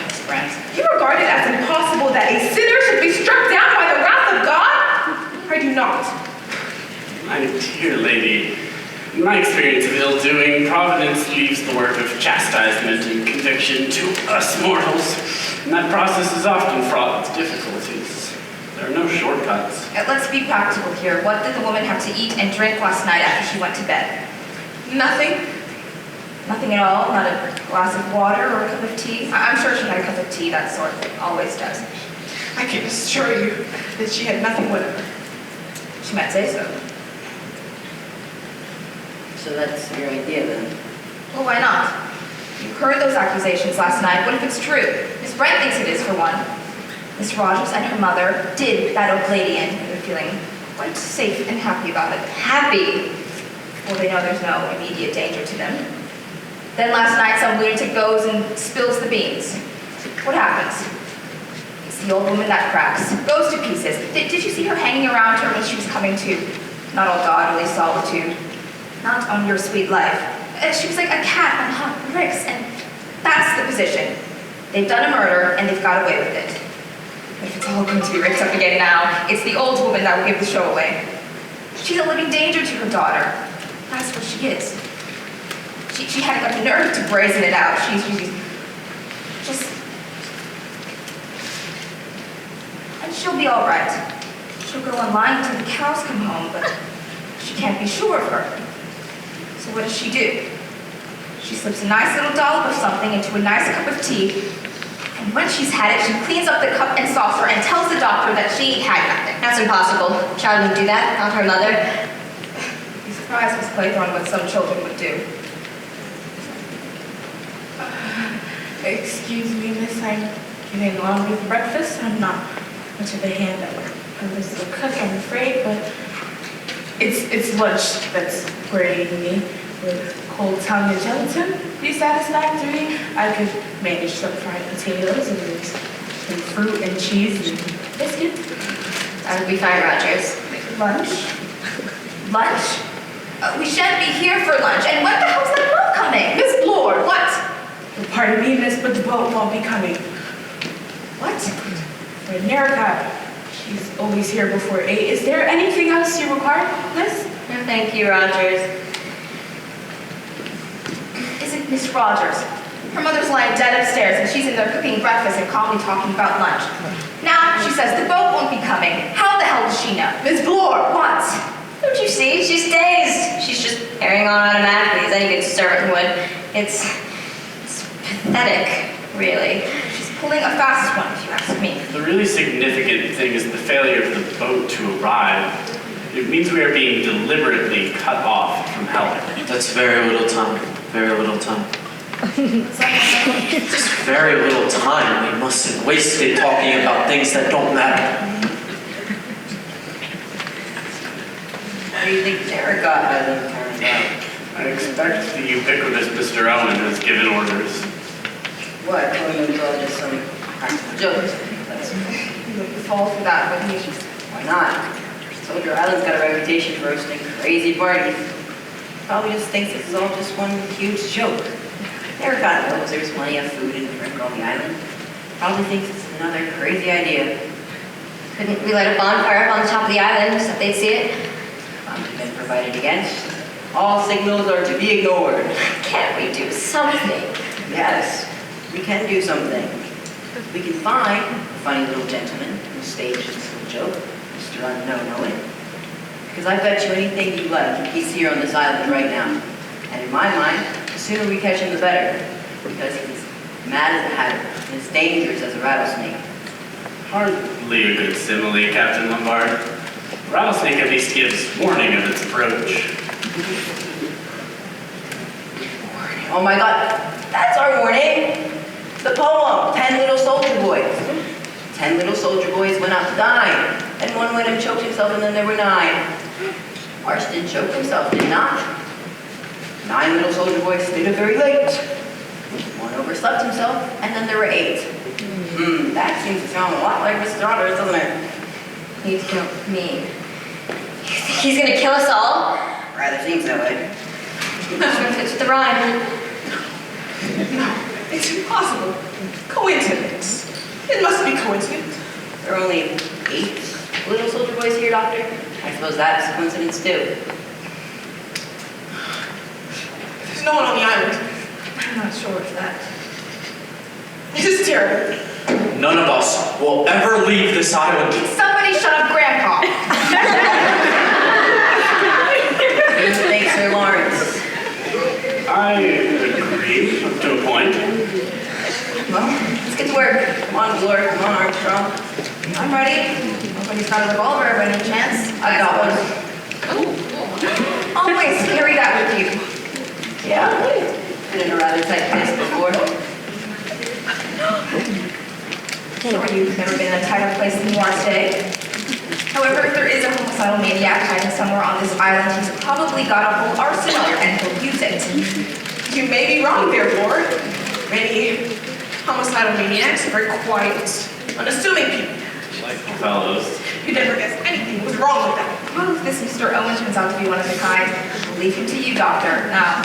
Miss Brent. You regard it as impossible that a sinner should be struck down by the wrath of God? I do not. My dear lady, in my experience of ill-doing, Providence leaves the work of chastisement and conviction to us mortals. And that process is often fraught with difficulties. There are no shortcuts. Let's be practical here. What did the woman have to eat and drink last night after she went to bed? nothing. Nothing at all? Not a glass of water or a cup of tea? I'm sure she had a cup of tea, that sort of always does. I can assure you that she had nothing whatever. She might say so. So that's your idea then? Well, why not? You heard those accusations last night. What if it's true? Miss Brent thinks it is, for one. Miss Rogers and her mother did that old lady in, and they're feeling quite safe and happy about it. Happy? Well, they know there's no immediate danger to them. Then last night, some lunatic goes and spills the beans. What happens? It's the old woman that cracks, goes to pieces. Did you see her hanging around her when she was coming to? Not all godly solitude. Not on your sweet life. She was like a cat on hot bricks, and that's the position. They've done a murder, and they've got away with it. But if it's all going to be ripped up again now, it's the old woman that will give the show away. She's a living danger to her daughter. That's what she is. She had the nerve to brazen it out. She's just... And she'll be all right. She'll go online until the cows come home, but she can't be sure of her. So what does she do? She slips a nice little dollop of something into a nice cup of tea, and when she's had it, she cleans up the cup and saucer and tells the doctor that she had nothing. That's impossible. Child wouldn't do that, not her mother. Be surprised, Miss Claythorne, what some children would do. Excuse me, miss, I'm getting on with breakfast. I'm not much of a hand at this little cook, I'm afraid, but it's lunch that's worrying me. With cold tongue and gelatin be satisfactory. I could manage some fried potatoes and some fruit and cheese and biscuit. That would be fine, Rogers. Lunch? Lunch? We shan't be here for lunch. And when the hell's that boat coming? Miss Blore! What? Pardon me, miss, but the boat won't be coming. What? For America, she's always here before 8. Is there anything else you require, miss? No, thank you, Rogers. Is it Miss Rogers? Her mother's lying dead upstairs, and she's in there cooking breakfast and calmly talking about lunch. Now she says the boat won't be coming. How the hell does she know? Miss Blore! What? Don't you see? She's dazed. She's just carrying on automatically as any good servant would. It's pathetic, really. She's pulling a fast one, if you ask me. The really significant thing is the failure of the boat to arrive. It means we are being deliberately cut off from help. That's very little time. Very little time. Just very little time. We mustn't waste it talking about things that don't matter. do you think Erica Island turned out? I expect the ubiquitous Mr. Owen has given orders. What? Oh, no, just some practical jokes. That's fall for that, but why not? Soldier Island's got a reputation for hosting crazy parties. Probably just thinks this is all just one huge joke. Erica knows there's plenty of food and drink on the island. Probably thinks it's another crazy idea. Couldn't we light a bonfire up on the top of the island so that they'd see it? Funds have been provided against. All signals are to be ignored. Can't we do something? Yes, we can do something. We can find a funny little gentleman who staged this little joke, Mr. Unknown Owen. Because I bet you anything you like, he's here on this island right now. And in my mind, the sooner we catch him, the better. Because he's mad as a hatter and as dangerous as a rattlesnake. Hardly a good simile, Captain Lombard. Rattlesnake at least gives warning of its approach. Oh my God, that's our warning. The poem, 10 Little Soldier Boys. 10 little soldier boys went out to dine, and one went and choked himself, and then there were 9. Marston choked himself, did not. 9 little soldier boys stayed up very late. One overslept himself, and then there were 8. That seems to sound a lot like Mr. Otters, doesn't it? He's killed me. He's gonna kill us all? Rather seems that way. Sure fits with the rhyme. No, it's impossible. Coincidence. It must be coincidence. There are only 8 little soldier boys here, Doctor. I suppose that's a coincidence, too. There's no one on the island. I'm not sure of that. This is terrible. None of us will ever leave this island. Somebody shut up Grandpa. Thanks, Sir Lawrence. I agree, up to a point. Well, let's get to work. Come on, Glor. Come on, Armstrong. I'm ready. Nobody's got a revolver by any chance. I've got one. Always carry that with you. Yeah? Been in a rather tight place before. Sure, you've never been in a tighter place than you are today. However, if there is a homicidal maniac hiding somewhere on this island, he's probably got a whole arsenal and he'll use it. You may be wrong there, Lord. Many homicidal maniacs are very quiet, unassuming people. Like fellows. You never guess anything was wrong with that. Well, if this Mr. Owen turns out to be one of the kind, we'll leave him to you, Doctor. Now,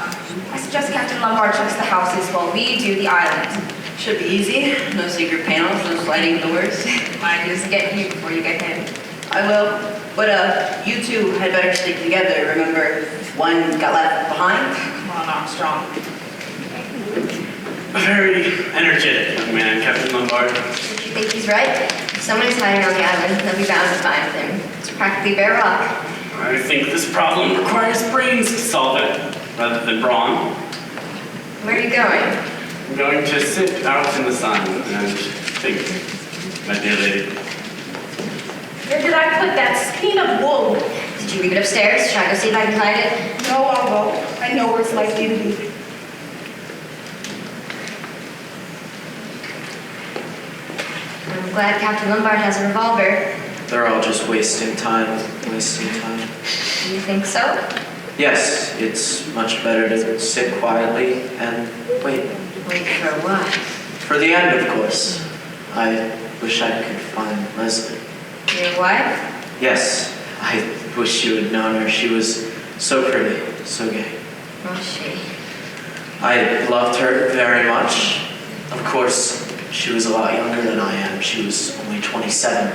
I suggest Captain Lombard checks the houses while we do the island. Should be easy. No secret panels, no sliding doors. Mind you, get you before you get him. I will. But you two had better stick together. Remember, one got left behind. Come on, Armstrong. A very energetic young man, Captain Lombard. You think he's right? If someone is hiding on the island, they'll be bound to find him. It's practically bare rock. I think this problem requires brains to solve it, rather than brawn. Where are you going? I'm going to sit out in the sun and think, my dear lady. Where did I put that skein of wool? Did you leave it upstairs? Should I go see if I can find it? No, I'll go. I know where it's likely to be. I'm glad Captain Lombard has a revolver. They're all just wasting time. Do you think so? Yes, it's much better to sit quietly and wait. Wait for what? For the end, of course. I wish I could find Leslie. Your wife? Yes, I wish you had known her. She was so pretty, so gay. Was she? I loved her very much. Of course, she was a lot younger than I am. She was only 27.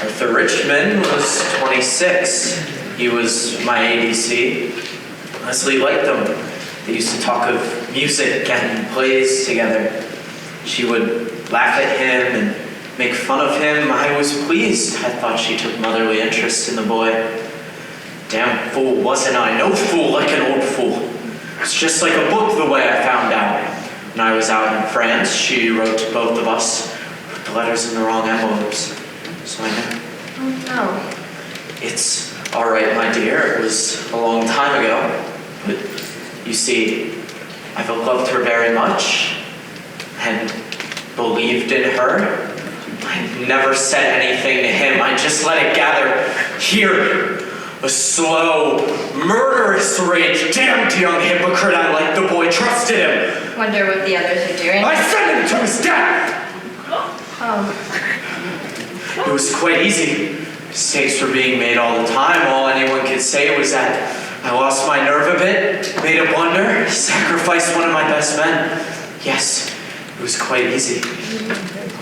Arthur Richmond was 26. He was my ADC. Leslie liked them. They used to talk of music and plays together. She would laugh at him and make fun of him. I was pleased. I thought she took motherly interest in the boy. Damn fool wasn't I? No fool like an old fool. It's just like a book the way I found out. When I was out in France, she wrote to both of us, put the letters in the wrong envelopes. So I know. Oh, no. It's all right, my dear. It was a long time ago. But you see, I've loved her very much and believed in her. I never said anything to him. I just let it gather here. A slow, murderous rage. Damned young hypocrite, I liked the boy, trusted him. Wonder what the others are doing. I sent him to his death! Oh. It was quite easy. Mistakes were being made all the time. All anyone could say was that I lost my nerve a bit, made a blunder, sacrificed one of my best men. Yes, it was quite easy.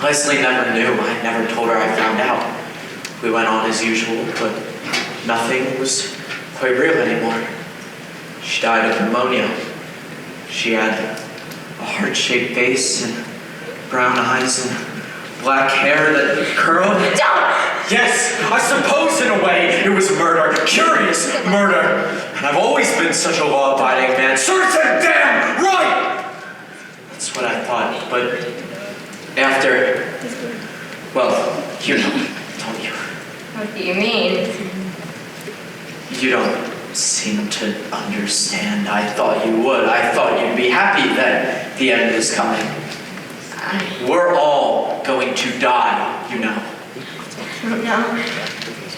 Leslie never knew. I never told her I found out. We went on as usual, but nothing was quite real anymore. She died of pneumonia. She had a heart-shaped face and brown eyes and black hair that curled. Don't! Yes, I suppose in a way it was murder. Curious murder. And I've always been such a law-abiding man. Search and damn right! That's what I thought, but after, well, you know, don't you? What do you mean? You don't seem to understand. I thought you would. I thought you'd be happy that the end was coming. We're all going to die, you know. No.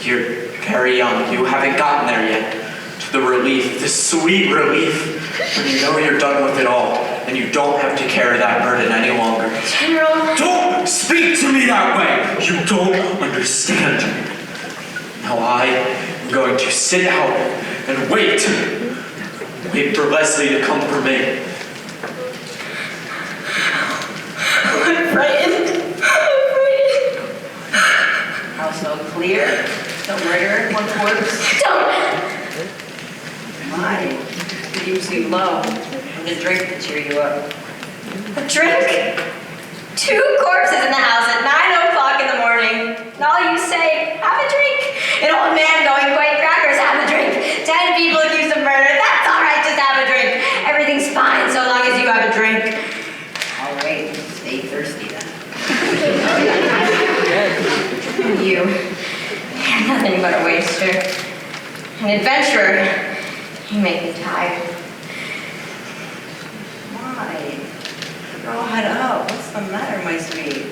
You're very young. You haven't gotten there yet. To the relief, the sweet relief, when you know you're done with it all, and you don't have to carry that burden any longer. General. Don't speak to me that way! You don't understand. Now I am going to sit out and wait. Wait for Leslie to come for me. I'm frightened. I'm frightened. How so clear? No murder, one corpse. Don't! My, you seem low. And a drink to cheer you up. A drink? 2 corpses in the house at 9 o'clock in the morning. And all you say, have a drink. An old man going, quite crackers, have a drink. 10 people accused of murder, that's all right, just have a drink. Everything's fine so long as you have a drink. All right, stay thirsty then. You're nothing but a waster. An adventurer. You make me tired. Why? Girl, head up. What's the matter, my sweet?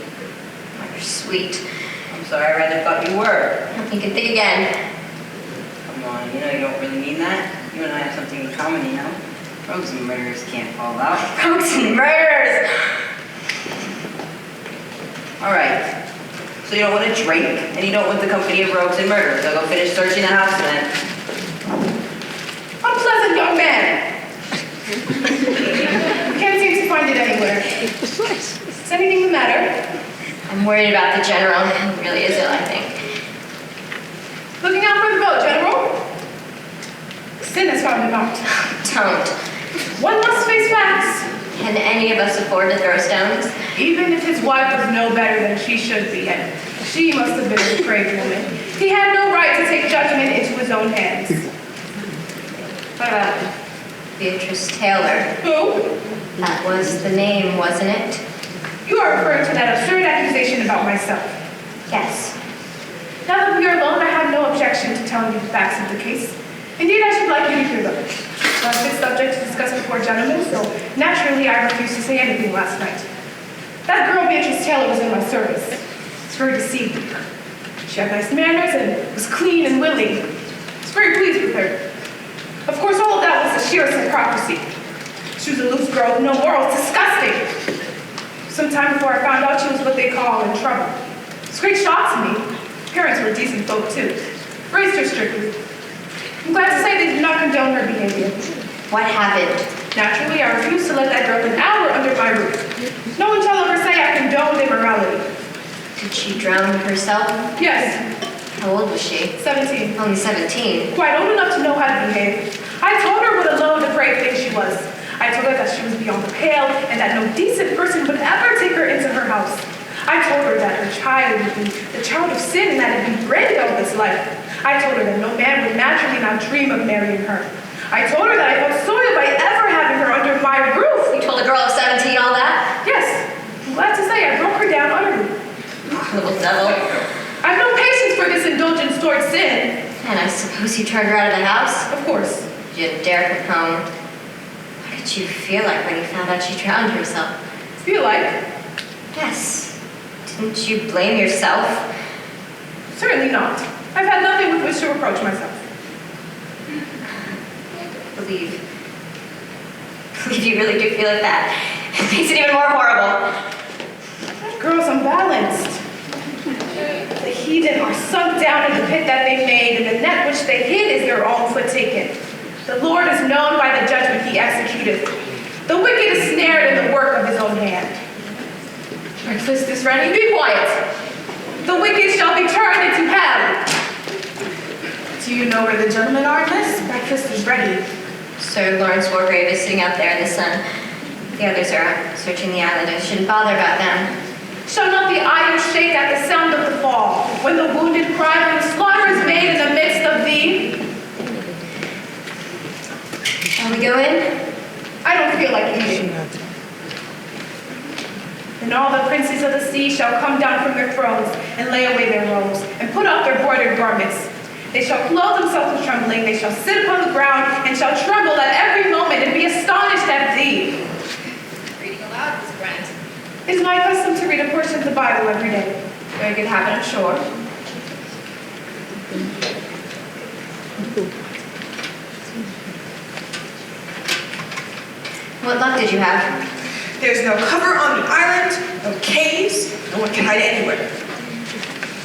Oh, you're sweet. I'm sorry, I rather thought you were. You can think again. Come on, you know you don't really mean that. You and I have something in common, you know? Rogues and murderers can't fall out. Rogues and murderers! All right. So you don't want to drink, and you don't want the company of rogues and murderers. I'll go finish searching the house then. Unpleasant young man. Can't seem to find it anywhere. Is anything the matter? I'm worried about the general. He really is ill, I think. Looking out for the boat, General. Sin has found him out. Don't. One must face facts. Can any of us afford to throw stones? Even if his wife was no better than she should be, and she must have been a depraved woman, he had no right to take judgment into his own hands. What about Beatrice Taylor? Who? That was the name, wasn't it? You are referring to that absurd accusation about myself. Yes. Now that we are alone, I have no objection to telling you the facts of the case. Indeed, I should like you to hear them. A fit subject to discuss before gentlemen, so naturally I refused to say anything last night. That girl, Beatrice Taylor, was in my service. It's very deceiving. She had nice manners and was clean and willing. I was very pleased with her. Of course, all of that was the sheerest hypocrisy. She was a loose girl with no morals, disgusting. Some time before I found out she was what they call in trouble. It was a great shock to me. Parents were decent folk too. Raised her strictly. I'm glad to say they did not condone her behavior. What happened? Naturally, I refused to let that girl an hour under my roof. No one shall ever say I condoned immorality. Did she drown herself? Yes. How old was she? 17. Only 17. Quite old enough to know how to behave. I told her what a low, depraved thing she was. I told her that she was beyond the pale and that no decent person would ever take her into her house. I told her that her child would be the child of sin and that it would be bred of this life. I told her that no man would naturally not dream of marrying her. I told her that I felt soiled by ever having her under my roof. You told a girl of 17 all that? Yes. I'm glad to say I broke her down utterly. Little devil. I have no patience for this indulgence towards sin. And I suppose you turned her out of the house? Of course. You didn't dare come home. What did you feel like when you found out she drowned herself? Feel like? Yes. Didn't you blame yourself? Certainly not. I've had nothing with which to reproach myself. believe you really do feel like that. It makes it even more horrible. That girl's unbalanced. The heathen are sunk down in the pit that they made, and the net which they hid is their own foot taken. The Lord is known by the judgment he executeth. The wicked is snared in the work of his own hand. Breakfast is ready. Be quiet. The wicked shall be turned into hell. Do you know where the gentlemen are, miss? Breakfast is ready. Sir Lawrence Wargrave is sitting out there in the sun. The others are out searching the island. I shouldn't bother about them. Shall not the iron shake at the sound of the fall, when the wounded cry, when the slaughter is made in the midst of thee? Shall we go in? I don't feel like eating. Then all the princes of the sea shall come down from their thrones, and lay away their robes, and put off their broidered garments. They shall clothe themselves with trembling, they shall sit upon the ground, and shall tremble at every moment, and be astonished at thee. Reading aloud, Miss Brent. It is my custom to read a portion of the Bible every day. Very good habit, I'm sure. What luck did you have? There's no cover on the island, no caves, no one can hide anywhere.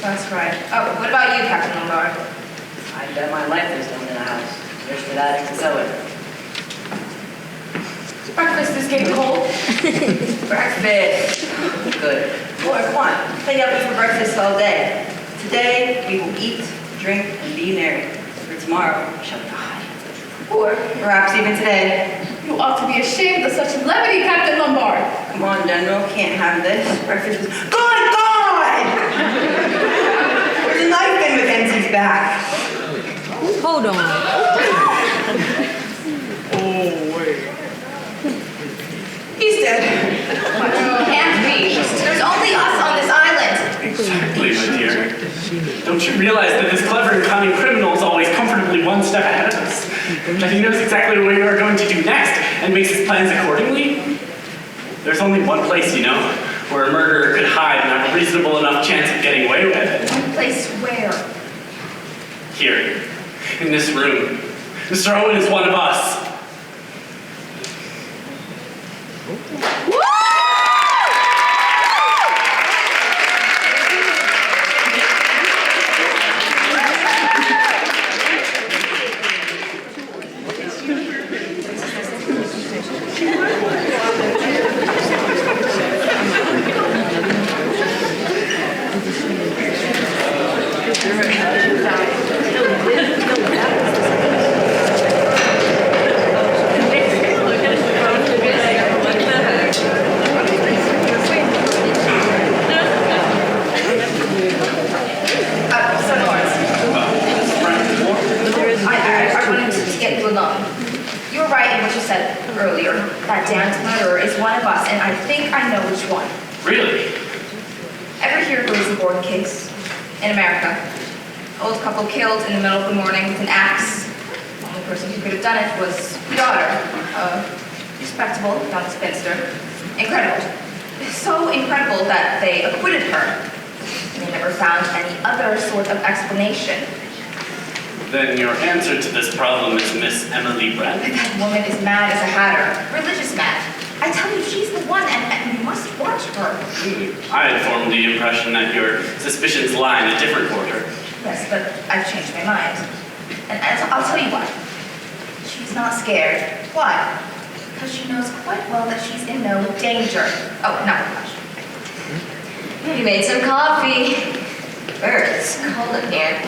That's right. Oh, what about you, Captain Lombard? I bet my life is done in the house. There's for that to sew it. Breakfast is getting cold. Breakfast. Good. Boy, come on. Stay up for breakfast all day. Today, we will eat, drink, and be merry. For tomorrow, we shall die. Or perhaps even today. You ought to be ashamed of such levity, Captain Lombard. Come on, General. Can't have this. Breakfast is... Good God! There's a knife in Mackenzie's back. Hold on. Oh, wait. He's dead. Can't be. There's only us on this island. Exactly, my dear. Don't you realize that this clever and cunning criminal is always comfortably one step ahead of us? That he knows exactly what we are going to do next and makes his plans accordingly? There's only one place, you know, where a murderer could hide and have a reasonable enough chance of getting away with it. One place where? Here, in this room. Mr. Owen is one of us. I wanted to get you alone. You were right in what you said earlier. That damned murderer is one of us, and I think I know which one. Really? Ever hear of the Lizzie Borden case? In America. Old couple killed in the middle of the morning with an axe. The only person who could have done it was the daughter. A respectable young spinster. Incredible. So incredible that they acquitted her. They never found any other sort of explanation. Then your answer to this problem is Miss Emily Brent. That woman is mad as a hatter. Religious mad. I tell you, she's the one, and you must watch her. I had formed the impression that your suspicions lie in a different quarter. Yes, but I've changed my mind. And I'll tell you why. She's not scared. Why? Because she knows quite well that she's in no danger. Oh, not much. You made some coffee. Birds, cold in here.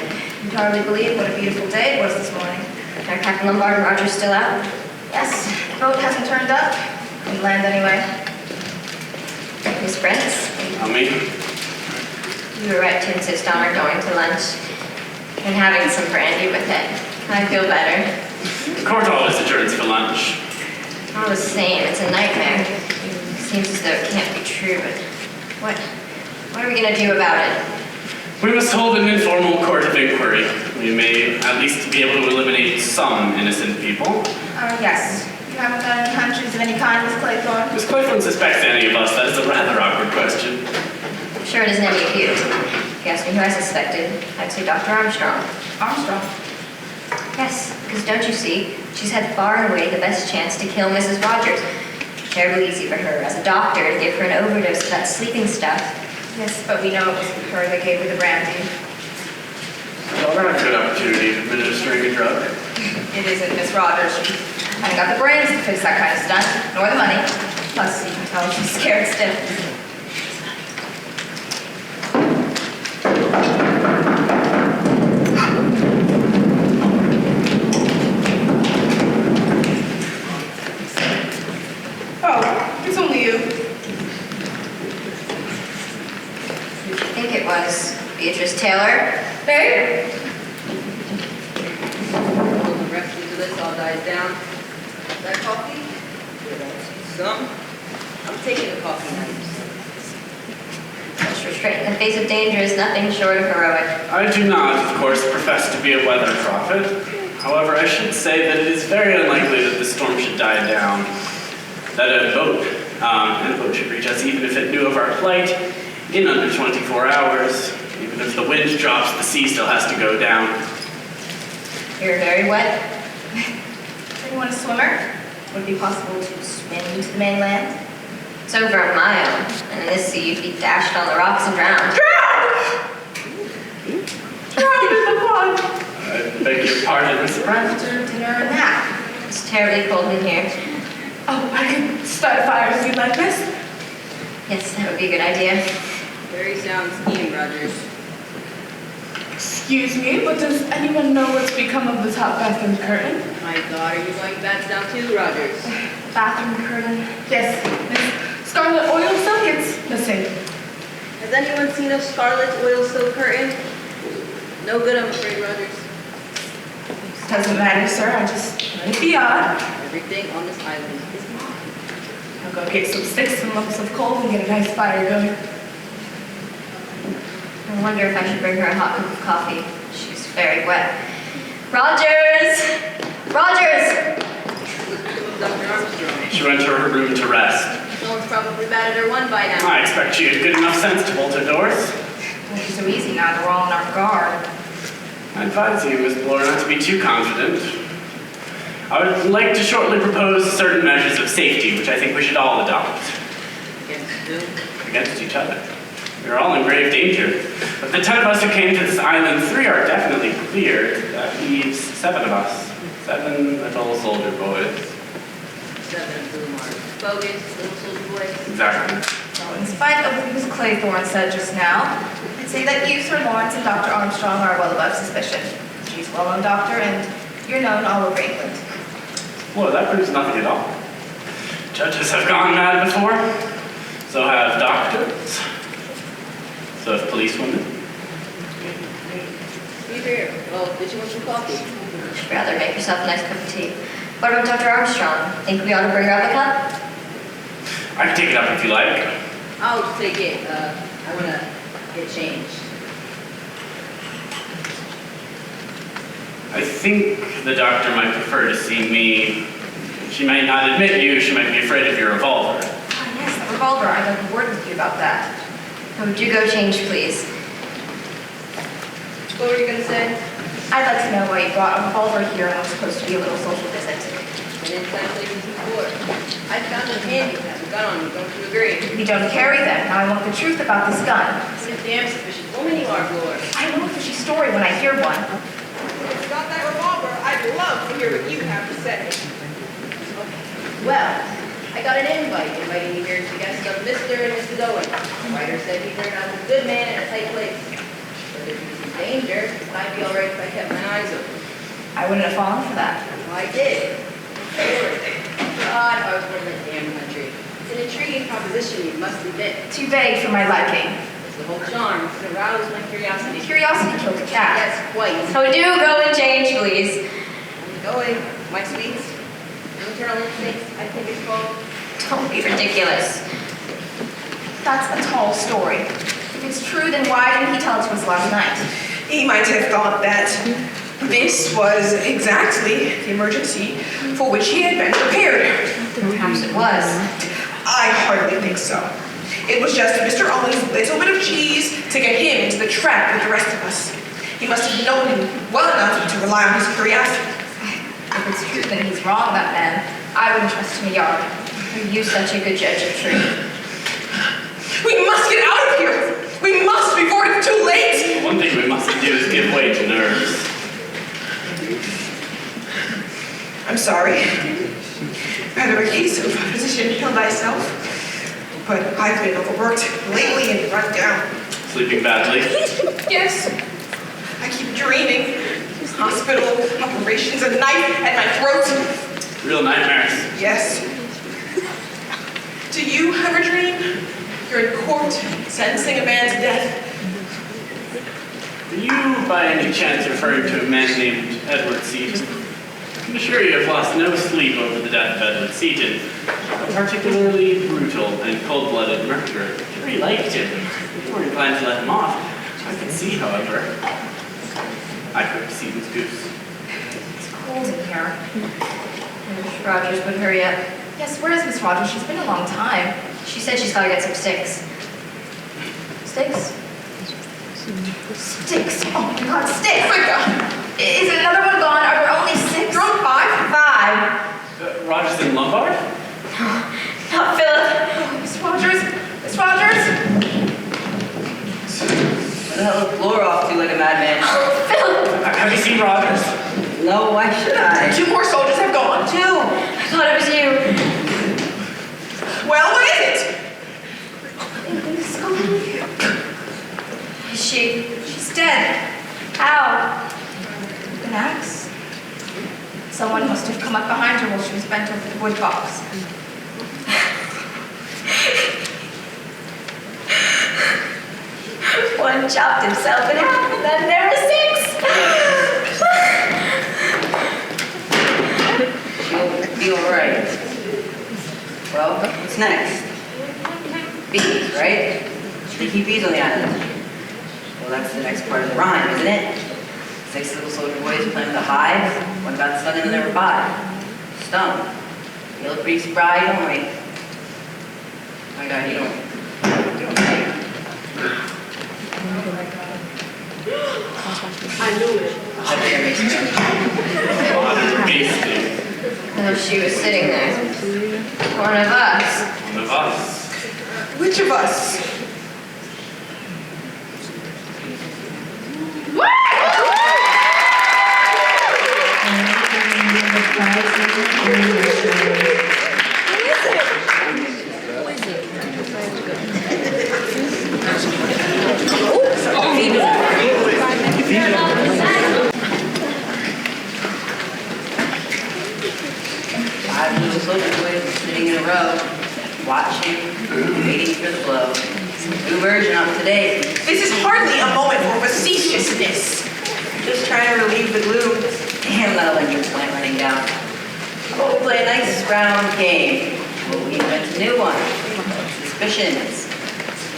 You can hardly believe what a beautiful day it was this morning. Are Captain Lombard and Roger still out? Yes, the boat hasn't turned up. Couldn't land anyway. Miss Brent, Tell me. you were right to insist on our going to lunch and having some brandy with it. I feel better. The court always adjourns for lunch. All the same, it's a nightmare. It seems as though it can't be true, but what are we going to do about it? We must hold an informal court of inquiry. We may at least be able to eliminate some innocent people. Yes. You haven't got any hunches of any kind, Miss Claythorne? Miss Claythorne suspects any of us. That is a rather awkward question. I'm sure it isn't any of you. If you ask me who I suspected, I'd say Dr. Armstrong. Armstrong? Yes, because don't you see, she's had far and away the best chance to kill Mrs. Rogers. Terribly easy for her, as a doctor, to give her an overdose of that sleeping stuff. Yes, but we know it wasn't her that gave her the brandy. Well, not a good opportunity of administering a drug. It isn't Miss Rogers. She hasn't got the brains to fix that kind of stunt, nor the money. Plus, you can tell she's scared stiff. Oh, it's only you. Who'd you think it was? Beatrice Taylor? Babe? The rest of this all dies down. That coffee? Some? I'm taking the coffee now. Such restraint in the face of danger is nothing short of heroic. I do not, of course, profess to be a weather prophet. However, I should say that it is very unlikely that the storm should die down. That a boat should reach us even if it knew of our plight in under 24 hours. Even if the wind drops, the sea still has to go down. You're very wet. Anyone a swimmer? Would it be possible to swim to the mainland? It's over a mile, and in this sea you'd be dashed on the rocks and drowned. Drowned in the pond. I beg your pardon, Miss Pratt. After dinner and nap. It's terribly cold in here. Oh, I could start a fire if you'd like, miss. Yes, that would be a good idea. Very sound scheme, Rogers. Excuse me, but does anyone know what's become of the top bathroom curtain? My God, are you going bats down too, Rogers? Bathroom curtain? Yes, miss. Scarlet oil silk, it's missing. Has anyone seen a scarlet oil silk curtain? No good, I'm afraid, Rogers. Doesn't matter, sir. I just let it be odd. Everything on this island is mine. I'll go get some sticks and lumps of coal and get a nice fire going. I wonder if I should bring her a hot cup of coffee. She's very wet. Rogers! Rogers! Dr. Armstrong. She went to her room to rest. Someone's probably batted her one by now. I expect she had good enough sense to bolt her doors. Won't be so easy now that we're all on our guard. I advise you, Miss Bloor, not to be too confident. I would like to shortly propose certain measures of safety, which I think we should all adopt. Against who? Against each other. We are all in grave danger. Of the 10 of us who came to this island, 3 are definitely cleared. That leaves 7 of us. 7 little soldier boys. 7 of whom are bogus, little soldier boys. Exactly. So in spite of what Miss Claythorne said just now, I'd say that you, Sir Lawrence, and Dr. Armstrong are well above suspicion. She's a well-known doctor, and you're known all over England. Well, that proves nothing at all. Judges have gone mad before. So have doctors. So have policewomen. Be here. Well, did you want some coffee? You'd rather make yourself a nice cup of tea. What about Dr. Armstrong? Think we ought to bring her up a cup? I can take it up if you like. I'll just take it. I want to get changed. I think the doctor might prefer to see me. She might not admit you. She might be afraid of your revolver. Ah, yes, the revolver. I'd like a word with you about that. Would you go change, please? What were you going to say? I'd like to know why you brought a revolver here and it was supposed to be a little social visit. I didn't translate this before. I found it handy to have a gun on me. Don't you agree? You don't carry them. Now I want the truth about this gun. It's a damn suspicious woman you are, Bloor. I know a fishy story when I hear one. If you got that revolver, I'd love to hear what you have to say. Well, I got an invite inviting me here as the guest of Mr. and Mrs. Owen. The writer said he turned out a good man in a tight place. But if he was in danger, it might be all right if I kept my eyes open. I wouldn't have fallen for that. Well, I did. God, I was born in the damn country. It's an intriguing proposition, you must admit. Too vague for my liking. It's the whole charm. It's aroused my curiosity. Curiosity killed a cat. Yes, quite. So do go and change, please. I'm going. My sweets. Internal instincts, I think it's called. Don't be ridiculous. That's a tall story. If it's true, then why didn't he tell it to us last night? He might have thought that this was exactly the emergency for which he had been prepared. Perhaps it was. I hardly think so. It was just Mr. Owen's little bit of cheese to get him into the trap with the rest of us. He must have known him well enough to rely on his curiosity. If it's true, then he's wrong, that man. I wouldn't trust him a yard. Are you such a good judge of truth? We must get out of here! We must before it's too late! One thing we mustn't do is give way to nerves. I'm sorry. Rather a case of physician heal thyself. But I've been overworked lately and run down. Sleeping badly. Yes. I keep dreaming. Hospital, operations, a knife at my throat. Real nightmares. Yes. Do you ever dream? You're in court, sentencing a man to death. Are you, by any chance, referring to a man named Edward Seaton? I'm sure you have lost no sleep over the death of Edward Seaton, a particularly brutal and cold-blooded murderer. Sure you liked him. You weren't inclined to let him off. I can see, however, I cooked Seaton's goose. It's cold in here. Miss Rogers would hurry up. Yes, where is Miss Rogers? She's been a long time. She said she's got to get some sticks. Sticks? Sticks. Oh my God, sticks! Oh my God. Is another one gone? Are there only 6? Drunk 5? 5. Rogers and Lombard? Not Philip. Oh, Miss Rogers. Miss Rogers. What the hell is Laura off to like a madman? Oh, Philip. Have you seen Rogers? No, why should I? 2 more soldiers have gone. 2. I thought it was you. Well, what is it? Is she? She's dead. How? An axe? Someone must have come up behind her while she was bent over the wood box. One chopped himself in half, and then there were 6. She'll be alright. Well, what's next? Bees, right? Sticky bees on the island. Well, that's the next part of the rhyme, isn't it? 6 little soldier boys playing with a hive. One got stung and then there were 5. Stung. You look pretty spry, don't we? Oh my God, you don't think. I knew it. I think I made sense. No, she was sitting there. One of us. One of us. Which of us? Five little soldier boys sitting in a row, watching, waiting for the blow. New version up to date. This is hardly a moment for facetiousness. Just trying to relieve the gloom. Damn, that electric plant running down. Well, we play a nice round game. Well, we invent a new one. Suspicions.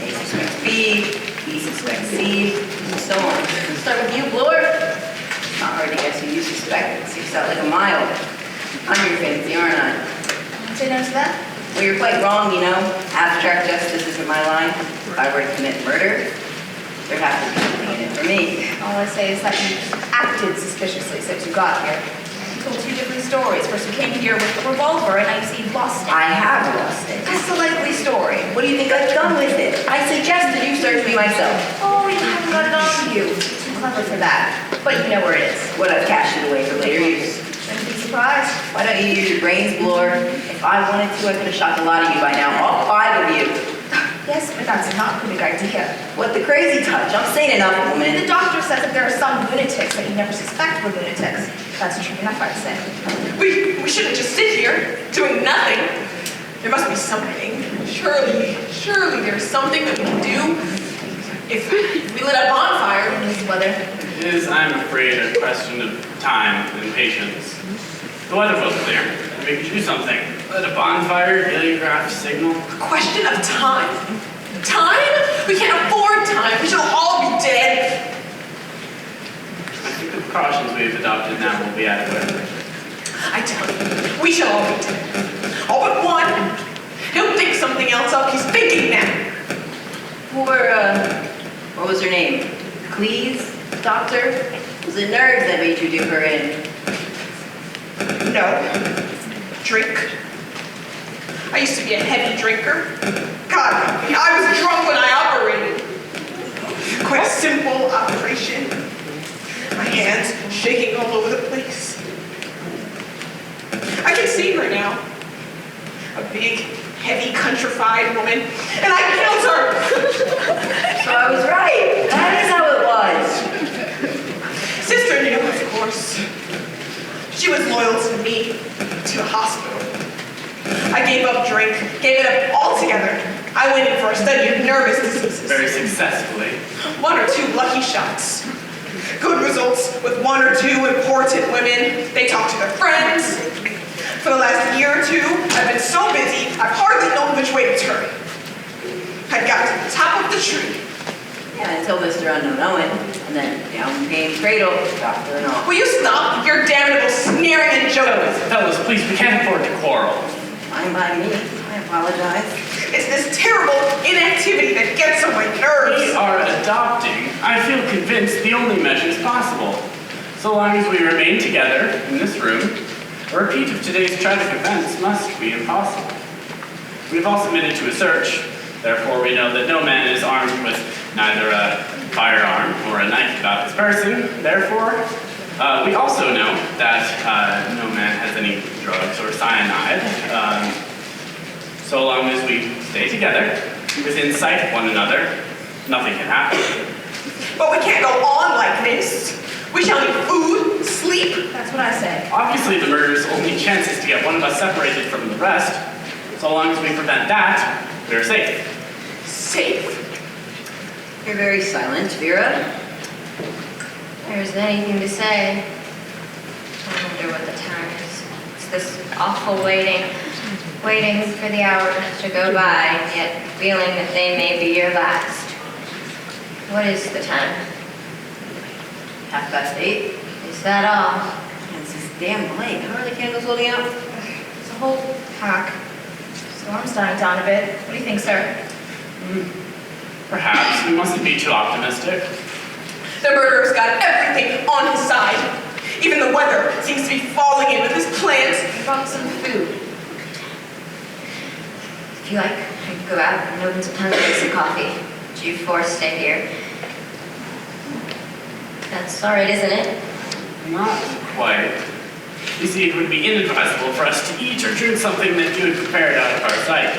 A suspects B, B suspects C, and so on. We'll start with you, Bloor. It's not hard to guess who you suspect. It sticks out like a mile. I'm your fancy, aren't I? Say no to that? Well, you're quite wrong, you know. Abstract justice isn't my line. If I were to commit murder, there'd have to be something in it for me. All I say is that you acted suspiciously since you got here. You told 2 different stories. First you came here with a revolver, and now you say you lost it. I have lost it. That's the likely story. What do you think I've done with it? I suggested you search me myself. Oh, you haven't got it on you. Too clever for that. But you know where it is. What, I've cached it away for later use. Shouldn't be surprised. Why don't you use your brains, Bloor? If I wanted to, I could have shot the lot of you by now. All 5 of you. Yes, but that's not a big idea. What the crazy touch? I'm sane enough, woman. The doctor says that there are some lunatics that you never suspect were lunatics. That's true enough, I'd say. We shouldn't just sit here doing nothing. There must be something. Surely there's something that we can do. If we lit a bonfire in this weather. It is, I'm afraid, a question of time and patience. The weather was clear. We could do something. Let a bonfire, heliograph, signal. A question of time? Time? We can't afford time. We shall all be dead. I think the precautions we've adopted now will be adequate. I tell you, we shall all be dead. All but one. He'll think something else up. He's thinking now. What was her name? Cleese? Doctor, was it nerves that made you dip her in? No. Drink. I used to be a heavy drinker. God, I was drunk when I operated. Quite a simple operation. My hands shaking all over the place. I can see her now. A big, heavy, countrified woman. And I killed her! So I was right. That is how it was. Sister knew, of course. She was loyal to me, to the hospital. I gave up drink, gave it up altogether. I went in for a study of nervous diseases. Very successfully. 1 or 2 lucky shots. Good results with 1 or 2 important women. They talk to their friends. For the last year or 2, I've been so busy, I've hardly known which way to turn. I got to the top of the tree. Yeah, until Mr. Unknown Owen, and then down came Cradle, Doctor and all. Will you stop your damnable sneering and joking? Fellas, please, we can't afford to quarrel. Fine by me. I apologize. It's this terrible inactivity that gets on my nerves. We are adopting, I feel convinced, the only measures possible. So long as we remain together in this room, a repeat of today's tragic events must be impossible. We have all submitted to a search. Therefore, we know that no man is armed with neither a firearm nor a knife about his person. Therefore, we also know that no man has any drugs or cyanide. So long as we stay together, within sight of one another, nothing can happen. But we can't go on like this. We shall need food, sleep. That's what I say. Obviously, the murder's only chance is to get one of us separated from the rest. So long as we prevent that, we're safe. Safe? You're very silent, Vera. There isn't anything to say. I wonder what the time is. It's this awful waiting for the hours to go by, yet feeling that they may be your last. What is the time? 8:30. Is that all? It's just damn late. How are the candles holding out? It's a whole pack. Storm's dying down a bit. What do you think, sir? Perhaps we mustn't be too optimistic. The murderer's got everything on his side. Even the weather seems to be falling in with his plans. I brought some food. If you like, I can go out and open some time to make some coffee. But you four stay here. That's all right, isn't it? Not quite. You see, it would be inadvisable for us to eat or drink something that you had prepared out of our sight.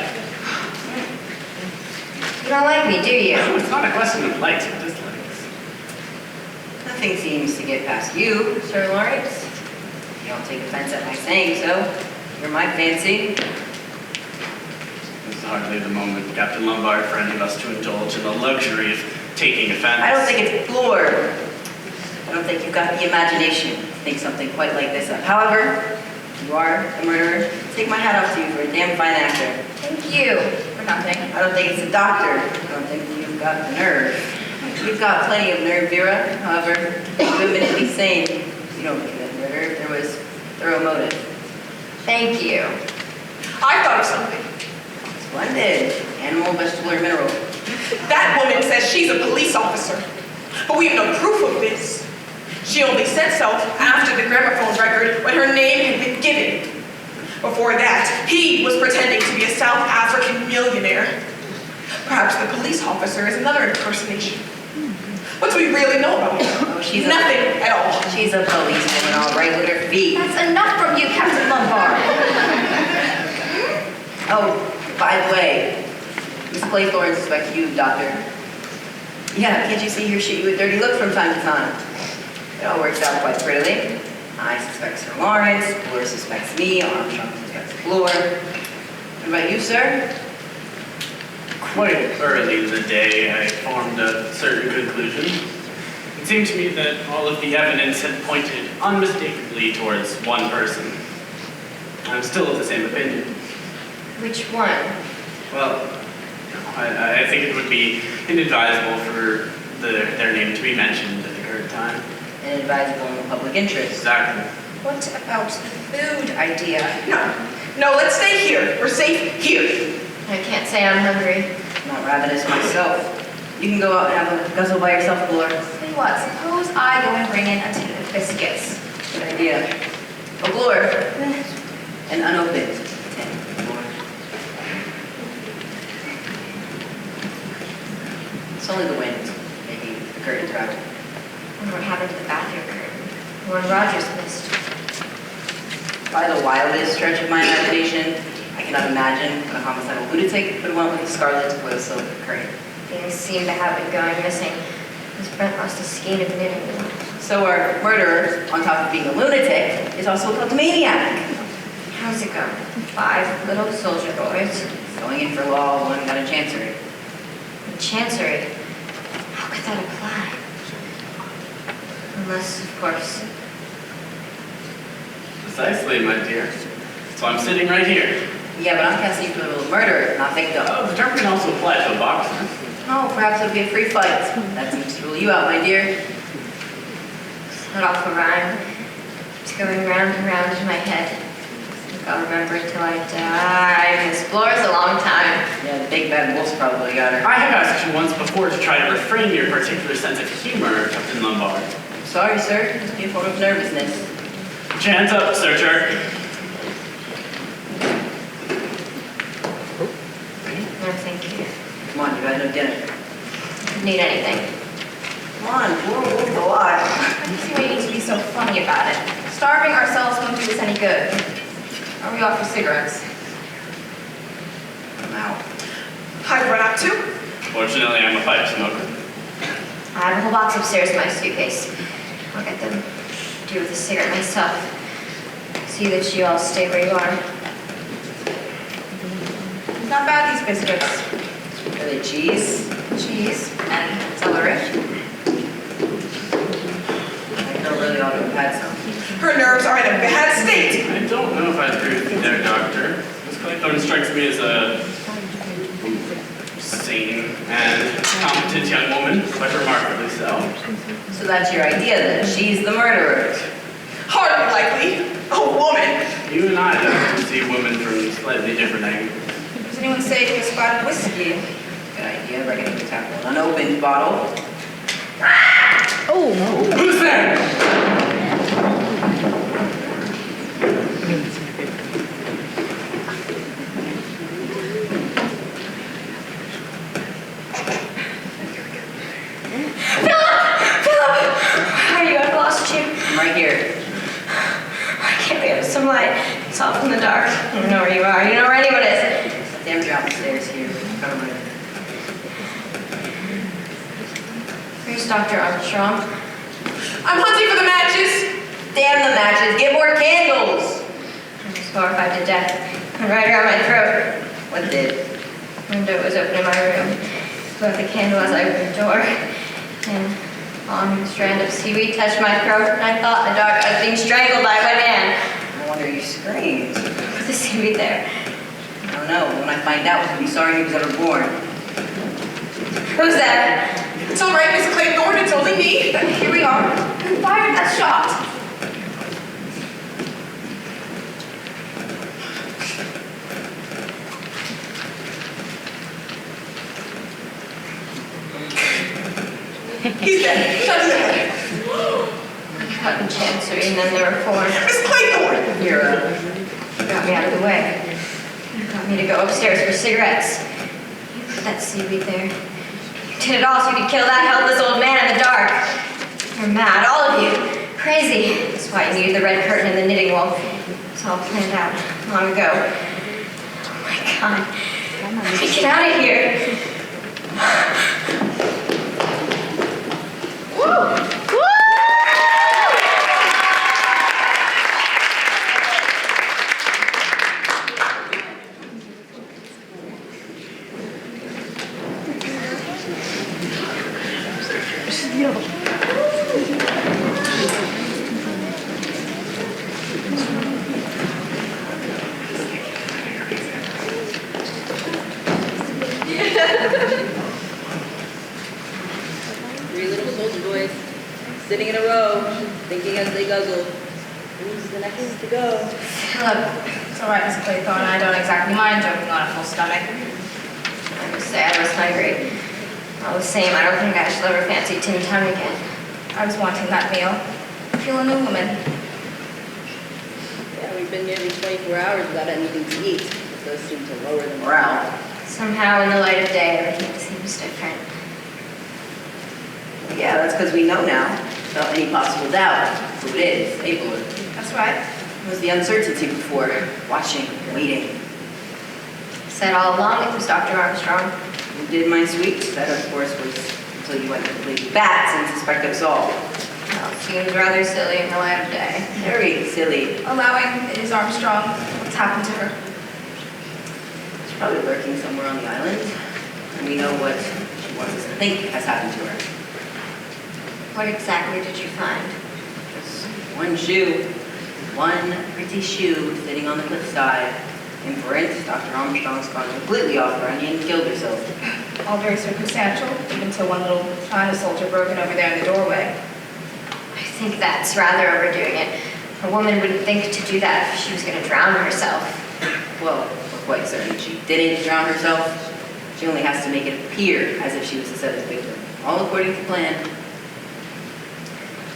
You don't like me, do you? No, it's not a question of likes or dislikes. Nothing seems to get past you, Sir Lawrence. You don't take offense at my saying so. You're my fancy. This is hardly the moment, Captain Lombard, for any of us to indulge in the luxury of taking offense. I don't think it's floor. I don't think you've got the imagination to think something quite like this up. However, you are a murderer. Take my hat off to you for a damn fine actor. Thank you for nothing. I don't think it's a doctor. I don't think you've got the nerve. You've got plenty of nerve, Vera. However, you're eminently sane. You don't commit murder if there was thorough motive. Thank you. I thought of something. Splendid. Animal, vegetable, or mineral. That woman says she's a police officer. But we have no proof of this. She only said so after the gramophone record when her name had been given. Before that, he was pretending to be a South African millionaire. Perhaps the police officer is another impersonation. What do we really know about her? Oh, she's nothing at all. She's a policewoman, all right, with her feet. That's enough from you, Captain Lombard. Oh, by the way, Miss Claythorne suspects you, Doctor. Yeah, can't you see her shoot you a dirty look from time to time? It all works out quite prettily. I suspect Sir Lawrence, Fleur suspects me, Armstrong suspects Fleur. What about you, sir? Quite early in the day, I formed a certain conclusion. It seemed to me that all of the evidence had pointed unmistakably towards one person. I'm still of the same opinion. Which one? Well, I think it would be inadvisable for their name to be mentioned at the current time. Inadvisable in the public interest. Exactly. What about the food idea? No, let's stay here. We're safe here. I can't say I'm hungry. I'm not ravenous myself. You can go out and have a guzzle by yourself, Fleur. Tell you what, suppose suppose I go and bring in a tin of biscuits. Good idea. McClure. An unopened tin. It's only the wind. Maybe the curtain's out. I wonder what happened to the bathroom curtain. The one Rogers missed. By the wildest stretch of my imagination, I cannot imagine when a homicidal lunatic would want with a scarlet with a silver curtain. Things seem to have been going missing. Miss Brent lost a skein of knitting. So our murderer, on top of being a lunatic, is also a kleptomaniac. How's it going? 5 little soldier boys. Going in for law, one got a chancery. In Chancery. How could that apply? Unless, of course. Precisely, my dear. So I'm sitting right here. Yeah, but I'm casting you for the little murderer, not victim. Oh, the term can also apply to a boxer. Oh, perhaps it'll be a free fight. That seems to rule you out, my dear. Let off a rhyme. It's going round and round in my head. I think I'll remember it till I die. Miss Flora's a long time. Yeah, the big bad wolf's probably got her. I have asked you once before to try to refrain your particular sense of humor, Captain Lombard. Sorry, sir. Must be a form of nervousness. Hands up, searcher. No, thank you. Come on, you got no dinner. Need anything? Come on, we'll go on. I just see why you need to be so funny about it. Starving ourselves won't do us any good. Are we off for cigarettes? I'm out. I've run out too. Fortunately, I'm a pipe smoker. I have a whole box upstairs in my suitcase. I'll get them. Do with a cigarette myself. See that you all stay where you are. Not bad, these biscuits. Are they cheese? Cheese and celery. I don't really ought to have had some. Her nerves are in a bad state. I don't know if I agree with you there, Doctor. Miss Claythorne strikes me as a sane and competent young woman, but remarkably so. So that's your idea then? She's the murderer. Hardly likely. A woman. You and I, Doctor, see women from slightly different angles. Does anyone say we spotted whiskey? Good idea. We're going to tackle an unopened bottle. Who's there? Are you? I've lost you. I'm right here. I can't be out of some light. It's off in the dark. I don't know where you are. You know where anyone is. Damn drop the stairs here. Come on. Where's Dr. Armstrong? I'm hunting for the matches. Damn the matches. Get more candles. I was horrified to death. And right around my throat. What did? The window was open in my room. Blew out the candle as I opened the door. And a long strand of seaweed touched my throat, and I thought in the dark I was being strangled by a wet hand. No wonder you screamed. With the seaweed there. I don't know. When I find out, I'll be sorry he was ever born. Who's that? It's all right, Miss Claythorne. It's only me. But here we are. Who fired that shot? He's dead. Shot in the head. Cut in Chancery, and then the Reform. Miss Claythorne. You're, Got me out of the way. Got me to go upstairs for cigarettes. You put that seaweed there. You did it all so you could kill that helpless old man in the dark. You're mad, all of you. Crazy. That's why you needed the red curtain and the knitting wool. It's all planned out long ago. Oh my God. Let me get out of here. Woo! Woo! Three little soldier boys sitting in a row, thinking as they guzzle. Who's the next to go? Look, it's all right, Miss Claythorne. I don't exactly mind joking on a full stomach. I must say I was hungry. All the same, I don't think I should ever fancy Tin Town again. I was wanting that meal. I feel a new woman. Yeah, we've been nearly 24 hours without anything to eat. It does seem to lower the morale. Somehow, in the light of day, everything seems different. Yeah, that's because we know now, without any possible doubt, who it is, Abelard. That's right. It was the uncertainty before, watching, waiting. Said all along it was Dr. Armstrong. You did my sweet. That, of course, was until you went to play bats and suspect us all. Well, seems rather silly in the light of day. Very silly. Allowing Ms. Armstrong what's happened to her. She's probably lurking somewhere on the island, and we know what she wants us to think has happened to her. What exactly did you find? Just one shoe. One pretty shoe sitting on the cliffside. Inference, Dr. Armstrong's gone completely off her onion and killed herself. All very circumstantial, even till one little China soldier broken over there in the doorway. I think that's rather overdoing it. A woman wouldn't think to do that if she was going to drown herself. Well, we're quite certain she didn't drown herself. She only has to make it appear as if she was the seventh victim. All according to plan.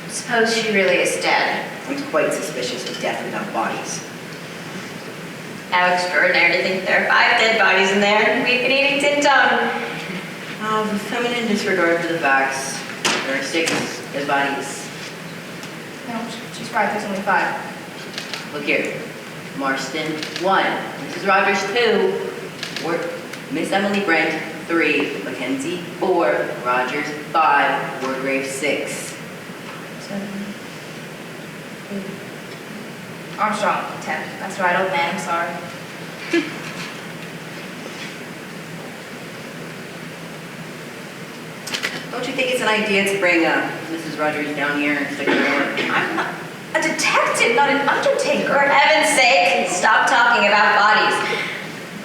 Suppose she really is dead. I'm quite suspicious of death without bodies. How extraordinary to think there are 5 dead bodies in there and we've been eating tin tongue. Oh, the feminine disregard for the facts. There are 6 dead bodies. No, she's right, there's only 5. Look here. Marston, 1. Mrs. Rogers, 2. Miss Emily Brent, 3. Mackenzie, 4. Rogers, 5. Wargrave, 6. Armstrong, 10. That's right, old man, I'm sorry. Don't you think it's an idea to bring Mrs. Rogers down here and stick her in? I'm not a detective, not an undertaker. For heaven's sake, stop talking about bodies.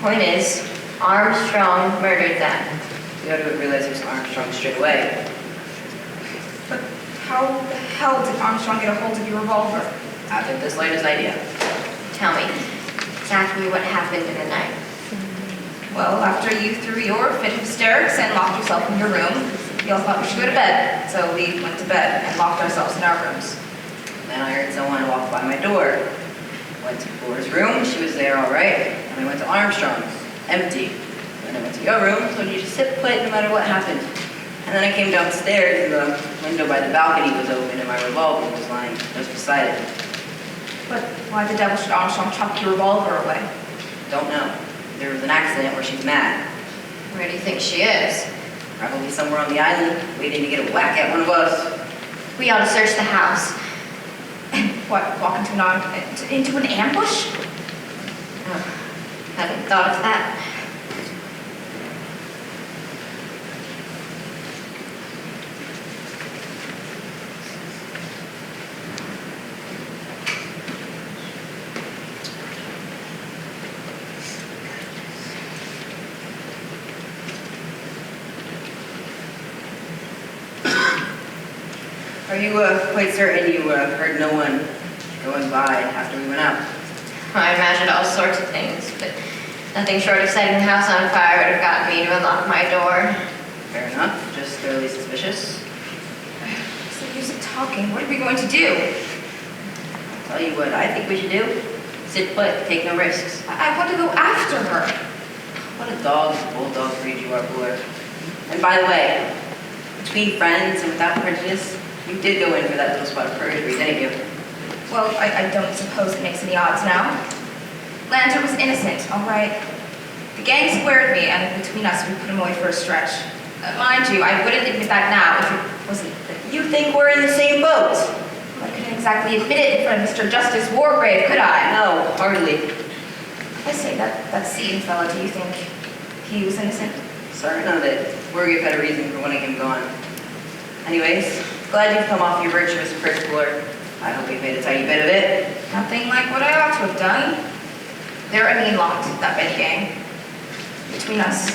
Point is, Armstrong murdered them. You ought to have realized it was Armstrong straight away. But how the hell did Armstrong get a hold of your revolver? I think this latest idea. Tell me exactly what happened in the night. Well, after you threw your fit of hysterics and locked yourself in your room, we all thought we should go to bed. So we went to bed and locked ourselves in our rooms. Then I heard someone walk by my door. Went to Flora's room, she was there all right. And I went to Armstrong's, empty. Then I went to your room, so you just sit put no matter what happened. And then I came downstairs and the window by the balcony was open and my revolver was lying just beside it. But why the devil should Armstrong chuck your revolver away? Don't know. There was an accident where she's mad. Where do you think she is? Probably somewhere on the island, waiting to get a whack at one of us. We ought to search the house. What, walk into an ambush? Oh, hadn't thought of that. Are you quite certain you heard no one going by after we went out? I imagined all sorts of things, but nothing short of setting the house on fire would have gotten me to unlock my door. Fair enough, just fairly suspicious. What's the use of talking? What are we going to do? I'll tell you what I think we should do. Sit put, take no risks. I want to go after her. What a dog, bulldog breed you are, Buller. And by the way, between friends and without prejudice, you did go in for that little spot of purgatory, didn't you? Well, I don't suppose it makes any odds now. Lander was innocent, all right. The gang squared me, and between us, we put him away for a stretch. Mind you, I wouldn't admit that now if it wasn't that you think we're in the same boat. I couldn't exactly admit it in front of Mr. Justice Wargrave, could I? No, hardly. I say, that Seton fella, do you think he was innocent? Certain of it. Wargrave had a reason for wanting him gone. Anyways, glad you've come off your virtuous perch, Buller. I hope you've made a tiny bit of it. Nothing like what I ought to have done. They're a mean lot, that Betty gang. Between us.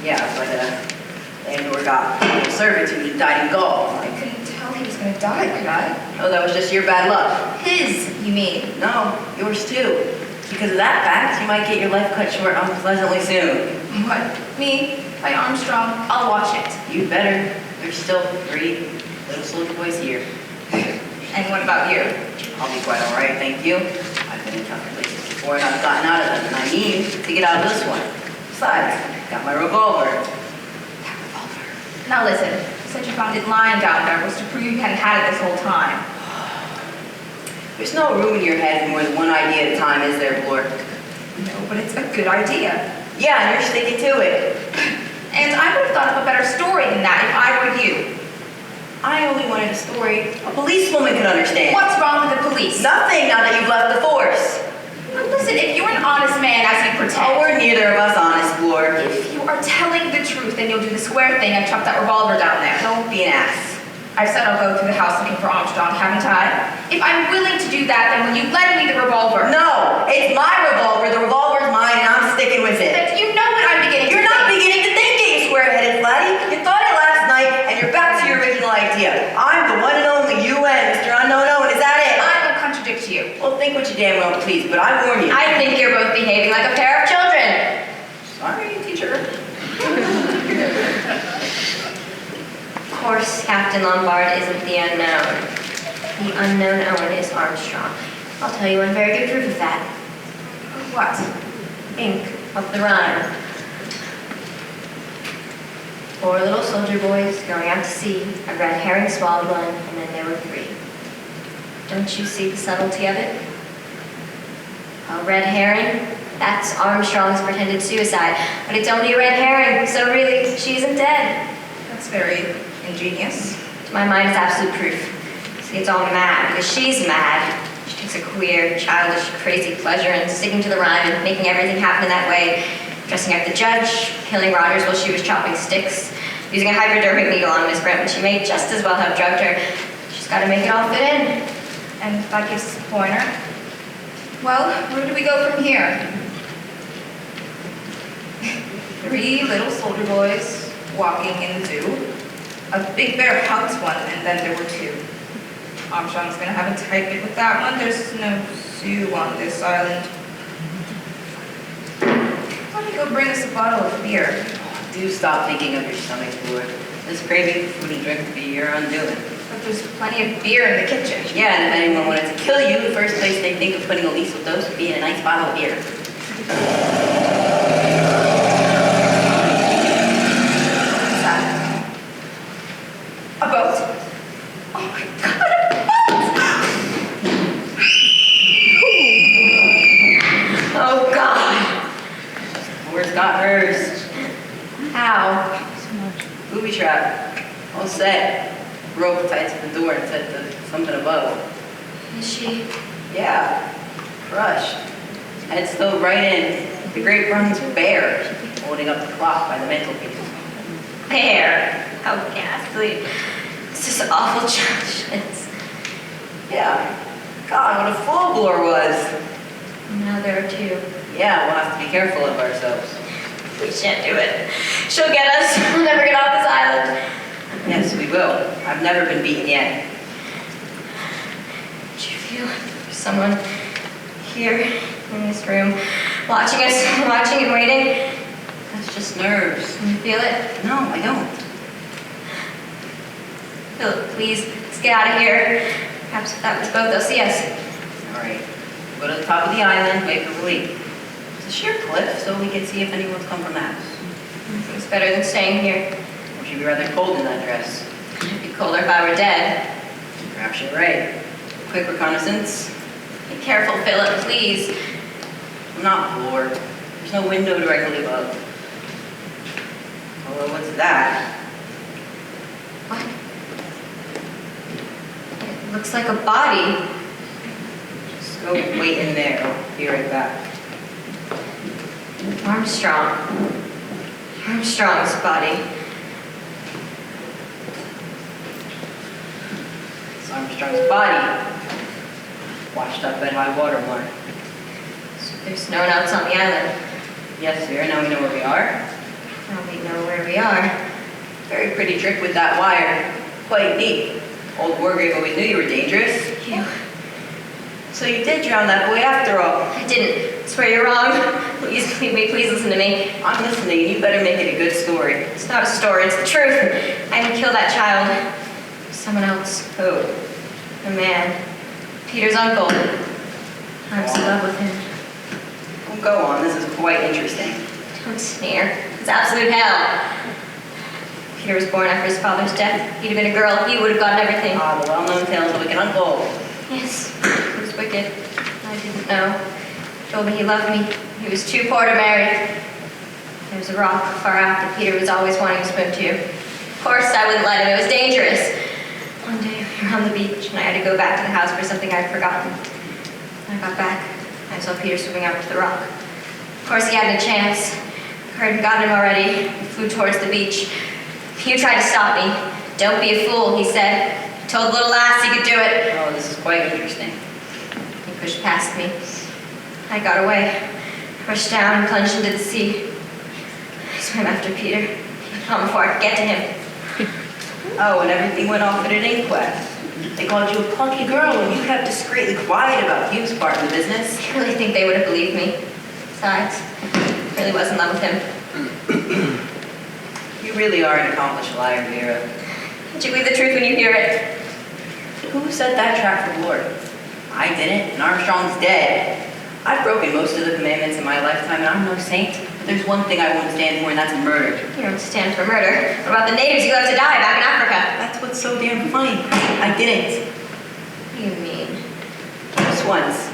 Yeah, but Landor got servitude and died in Gaul. I couldn't tell he was going to die, could I? Oh, that was just your bad luck. His, you mean? No, yours too. Because of that fact, you might get your life cut short unpleasantly soon. What? Me? By Armstrong? I'll watch it. You better. There's still 3 little soldier boys here. And what about you? I'll be quite all right, thank you. I've been in tough places before and I've gotten out of them, and I mean to get out of this one. Besides, got my revolver. Now listen, you said you found it lying down there was to prove you hadn't had it this whole time. There's no room in your head for more than one idea at a time, is there, Blore? No, but it's a good idea. Yeah, and you're sticking to it. And I would have thought of a better story than that if I were you. I only wanted a story a policewoman could understand. What's wrong with the police? Nothing, now that you've left the force. Now listen, if you're an honest man, as you pretend... Oh, we're neither of us honest, Blore. If you are telling the truth, then you'll do the square thing and chuck that revolver down there. Don't be an ass. I said I'll go through the house looking for Armstrong, haven't I? If I'm willing to do that, then will you lend me the revolver? No, it's my revolver. The revolver's mine, and I'm sticking with it. But you know what I'm beginning to You're not think. beginning to think it, you square-headed flatty. You thought it last night, and you're back to your original idea. I'm the one and only UN, Mr. Unknown Owen. Is that it? I will contradict you. Well, think what you damn well please, but I warn you. I think you're both behaving like a pair of children. Sorry, teacher. Of course, Captain Lombard isn't the unknown. The unknown Owen is Armstrong. I'll tell you one very good proof of that. What? Ink of the rhyme. 4 little soldier boys going out to sea. A red herring swallowed one, and then there were 3. Don't you see the subtlety of it? A red herring? That's Armstrong's pretended suicide. But it's only a red herring, so really, she isn't dead. That's very ingenious. To my mind, it's absolute proof. See, it's all mad, because she's mad. She takes a queer, childish, crazy pleasure in sticking to the rhyme and making everything happen in that way. Dressing up the judge, killing Rogers while she was chopping sticks, using a hypodermic needle on Miss Brent when she may just as well have drugged her. She's got to make it all fit in. And that gives us a pointer. Well, where do we go from here? 3 little soldier boys walking in the zoo. A big bear hugs one, and then there were 2. Armstrong's gonna have a tight bit with that one. There's no zoo on this island. Why don't you go bring us a bottle of beer? Do stop thinking of your stomach, Blore. This craving for food and drink would be your undoing. But there's plenty of beer in the kitchen. Yeah, and if anyone wanted to kill you, the first place they'd think of putting a lethal dose would be in a nice bottle of beer. What's that? A boat? Oh my God, a boat! Oh, God. Where's got hers? How? Booby trap. All set. Rope tied to the door and set to something above. Is she? Yeah. Crushed. Head stove right in. The great bronze bear holding up the clock by the mantelpiece. Bear. How ghastly. It's just awful judgments. Yeah. God, what a fool Blore was. Now there are 2. Yeah, we'll have to be careful of ourselves. We shan't do it. She'll get us. We'll never get off this island. Yes, we will. I've never been beaten yet. Did you feel there's someone here in this room watching us, watching and waiting? That's just nerves. Can you feel it? No, I don't. Feel it, please. Let's get out of here. Perhaps if that was both, they'll see us. All right. Go to the top of the island, wait for relief. It's a sheer cliff, so we can see if anyone's come from that. It's better than staying here. Or she'd be rather cold in that dress. It'd be colder if I were dead. Perhaps you're right. Quick reconnaissance. Be careful, Philip, please. I'm not Blore. There's no window directly above. Although, what's that? What? It looks like a body. Just go wait in there. I'll be right back. Armstrong. Armstrong's body. It's Armstrong's body. Washed up at high water mark. So there's no one else on the island. Yes, dear. Now we know where we are. Now we know where we are. Very pretty trick with that wire. Quite neat. Old Wargrave always knew you were dangerous. You. So you did drown that boy after all. I didn't. I swear you're wrong. Please listen to me. I'm listening, and you better make it a good story. It's not a story, it's the truth. I didn't kill that child. Someone else. Who? A man. Peter's uncle. I was in love with him. Well, go on, this is quite interesting. Don't sneer. It's absolute hell. Peter was born after his father's death. If he'd have been a girl, he would have gotten everything. Ah, the well-known tales of wicked uncle. Yes, he was wicked. I didn't know. He told me he loved me. He was too poor to marry. There was a rock far out that Peter was always wanting to swim to. Of course, I wouldn't let him. It was dangerous. One day, we were on the beach, and I had to go back to the house for something I'd forgotten. When I got back, I saw Peter swimming out to the rock. Of course, he hadn't a chance. I heard and gotten him already. He flew towards the beach. Peter tried to stop me. Don't be a fool, he said. He told the little lass he could do it. Oh, this is quite interesting. He pushed past me. I got away. Rushed down and plunged into the sea. I swam after Peter. He'd come before I could get to him. Oh, and everything went off at an inquest. They called you a plucky girl, and you kept discreetly quiet about Hugh's part in the business. I really think they would have believed me. Besides, I really was in love with him. You really are an accomplished liar, Vera. Did you believe the truth when you hear it? Who set that trap for Lord? I didn't, and Armstrong's dead. I've broken most of the commandments in my lifetime, and I'm no saint. But there's one thing I won't stand for, and that's murder. You don't stand for murder. What about the natives you left to die back in Africa? That's what's so damn funny. I didn't. What do you mean? Just once,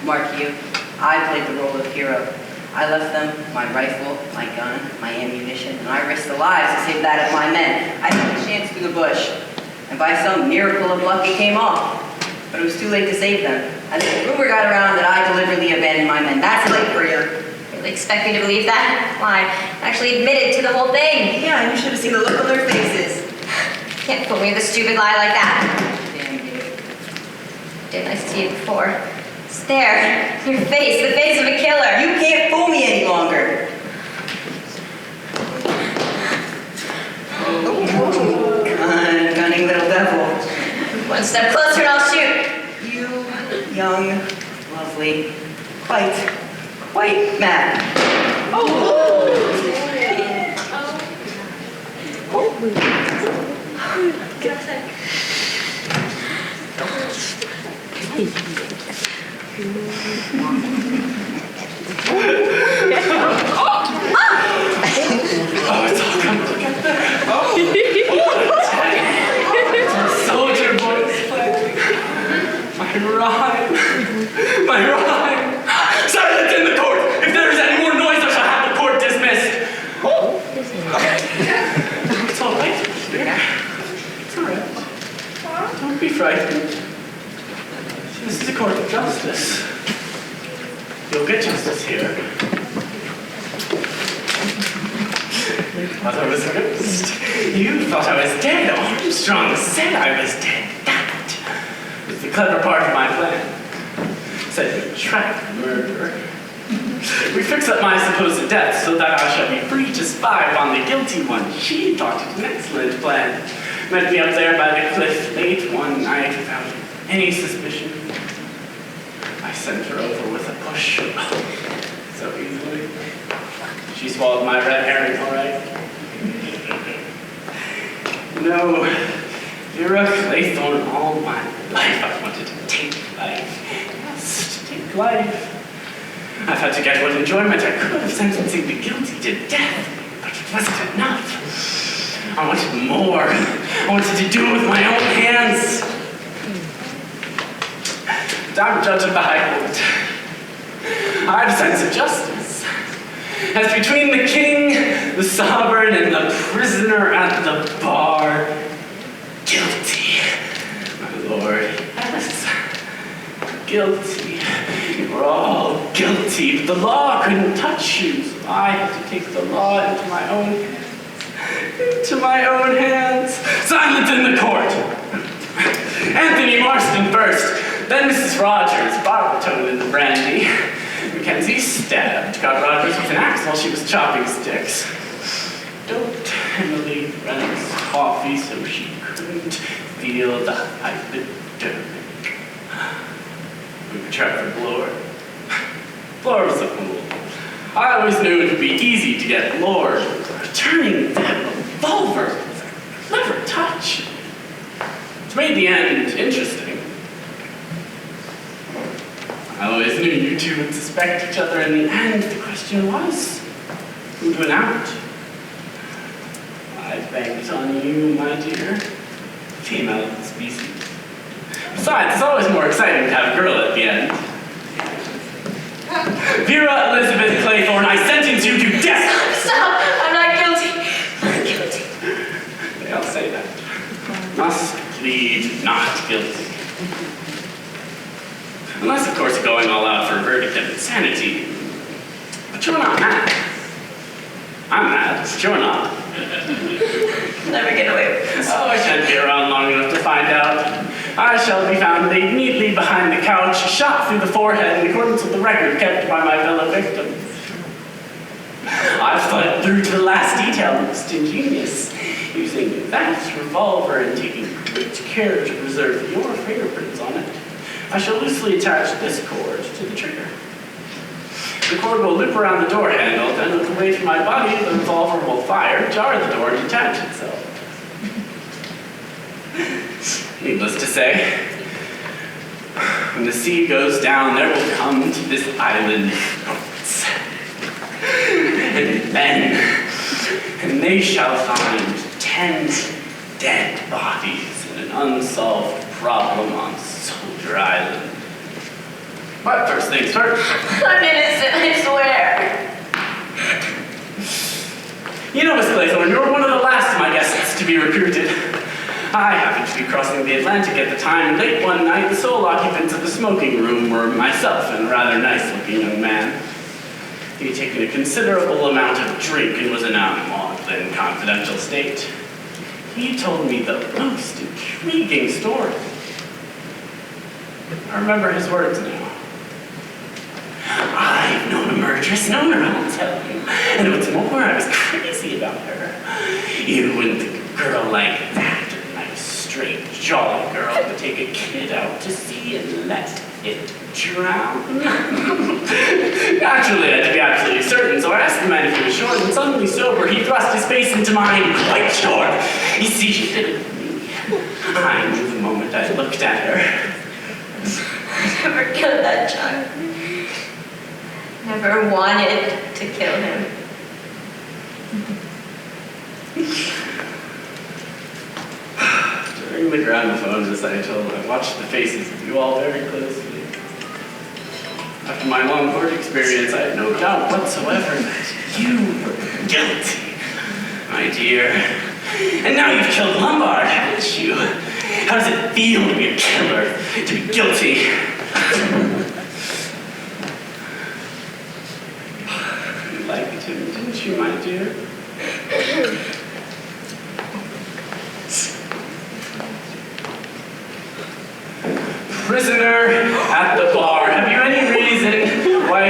mark you, I played the role of hero. I left them my rifle, my gun, my ammunition, and I risked the lives to save that of my men. I took a chance through the bush, and by some miracle of luck it came off. But it was too late to save them. And the rumor got around that I deliberately abandoned my men. That's late for you. Really expect me to believe that? Why? I actually admitted to the whole thing. Yeah, and you should have seen the look on their faces. Can't fool me with a stupid lie like that. Damn you. Didn't I see it before? It's there. Your face, the face of a killer. You can't fool me any longer. Cunning little devil. One step closer and I'll shoot. You, young, lovely, quite mad. Soldier boys play. My rhyme. Silence in the court. If there is any more noise, I shall have the court dismissed. It's all right. It's all right. Don't be frightened. This is a court of justice. You'll get justice here. You thought I was a ghost. You thought I was dead. Armstrong said I was dead. That was the clever part of my plan. Said you track the murderer. We fix up my supposed death so that I shall be free to spy upon the guilty one. She thought it an excellent plan. Met me up there by the cliff late one night without any suspicion. I sent her over with a push. So easily. She swallowed my red herring, all right. No, Vera Claythorne, all my life I wanted to take life. Yes, to take life. I've had to get what enjoyment I could of sentencing the guilty to death, but it wasn't enough. I wanted more. I wanted to do it with my own hands. But I'm a judge of the High Court. I have a sense of justice. As between the king, the sovereign, and the prisoner at the bar, guilty, my lord. Yes, guilty. You were all guilty, but the law couldn't touch you, so I had to take the law into my own hands. Into my own hands. Silence in the court. Anthony Marston first, then Mrs. Rogers, Barbertone in the brandy. Mackenzie stabbed, got Rogers with an axe while she was chopping sticks. Doped Emily Reynolds coffee so she couldn't feel the hypodermic. We tried for Blore. Blore was a fool. I always knew it would be easy to get Blore. Turning that revolver was a clever touch. It made the end interesting. I always knew you two would suspect each other in the end. The question was, who'd win out? I banked on you, my dear. Female of the species. Besides, it's always more exciting to have a girl at the end. Vera Elizabeth Claythorne, I sentence you to death! Stop! I'm not guilty. I'm not guilty. They all say that. Must plead not guilty. Unless, of course, you're going all out for a verdict of insanity. But you're not mad. I'm mad, but you're not. Never get away with this. Oh, I shan't be around long enough to find out. I shall be found laid neatly behind the couch, shot through the forehead in accordance with the record kept by my fellow victims. I've thought through to the last detail, most ingenious, using that revolver and taking great care to preserve your fingerprints on it. I shall loosely attach this cord to the trigger. The cord will loop around the door handle, then look away from my body, the revolver will fire, jar the door, and detach itself. Needless to say, when the sea goes down, there will come to this island boats. And they shall find 10 dead bodies in an unsolved problem on Soldier Island. But first things first. I'm innocent, I swear. You know, Miss Claythorne, you're one of the last of my guests to be recruited. I happened to be crossing the Atlantic at the time, and late one night, the sole occupants of the smoking room were myself and a rather nice-looking young man. He had taken a considerable amount of drink and was in a maudlin, confidential state. He told me the most intriguing story. I remember his words now. I've known a murderess, known her, I'll tell you. And what's more, I was crazy about her. You wouldn't think a girl like that, a nice, straight, jolly girl, would take a kid out to sea and let it drown. Naturally, I had to be absolutely certain, so I asked the man if he was sure, and suddenly sober, he thrust his face into mine, quite sure. You see, she did it for me. I knew the moment I looked at her. I never killed that child. Never wanted to kill him. During the gramophone recital, I watched the faces of you all very closely. After my long court experience, I had no doubt whatsoever that you were guilty, my dear. And now you've killed Lombard, haven't you? How does it feel to be a killer, to be guilty? You liked him, didn't you, my dear? Prisoner at the bar, have you any reason why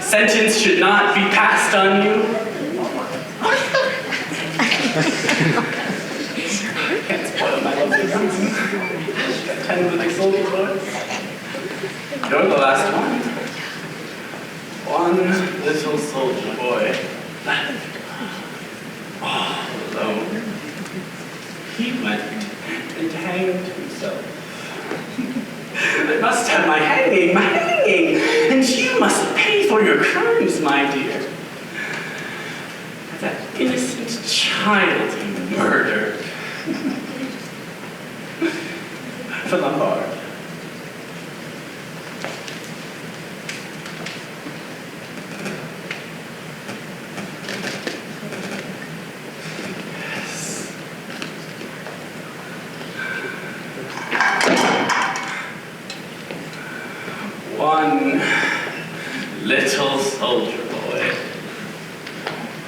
sentence should not be passed on you? Can't spoil my lovely reason. Got 10 little soldier boys. You're the last one. One little soldier boy left. All alone. He went and hanged himself. I must have my hanging, and you must pay for your crimes, my dear. That innocent child you murdered. For Lombard. One little soldier boy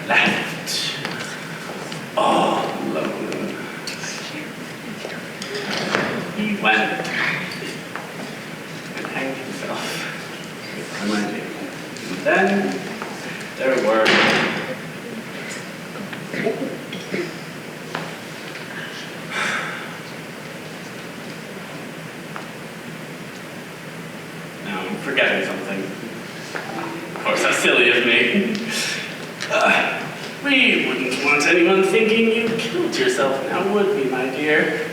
left all alone. He went and hanged himself. And then there were now I'm forgetting something. Of course, how silly of me. We wouldn't want anyone thinking you killed yourself now, would we, my dear?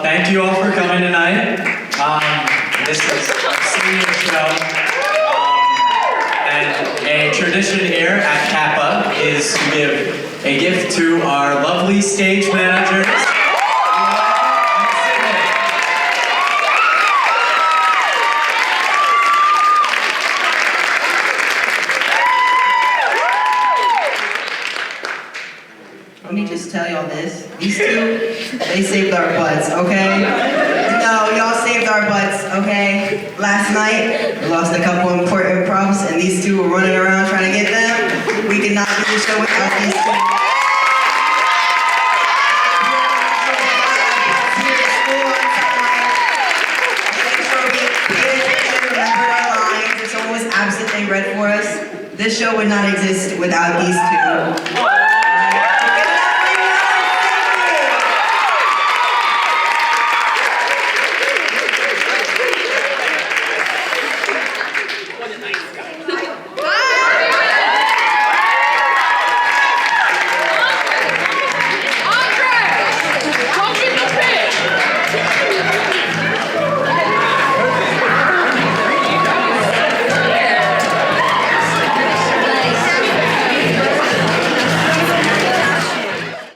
Thank you all for coming tonight. This is a senior show. And a tradition here at Kappa is to give a gift to our lovely stage managers. Let me just tell y'all this. These two, they saved our butts, okay? No, y'all saved our butts, okay? Last night, we lost a couple important props, and these two were running around trying to get them. We could not do the show without these two. Remember our lines. If someone was absent, they read for us. This show would not exist without these two.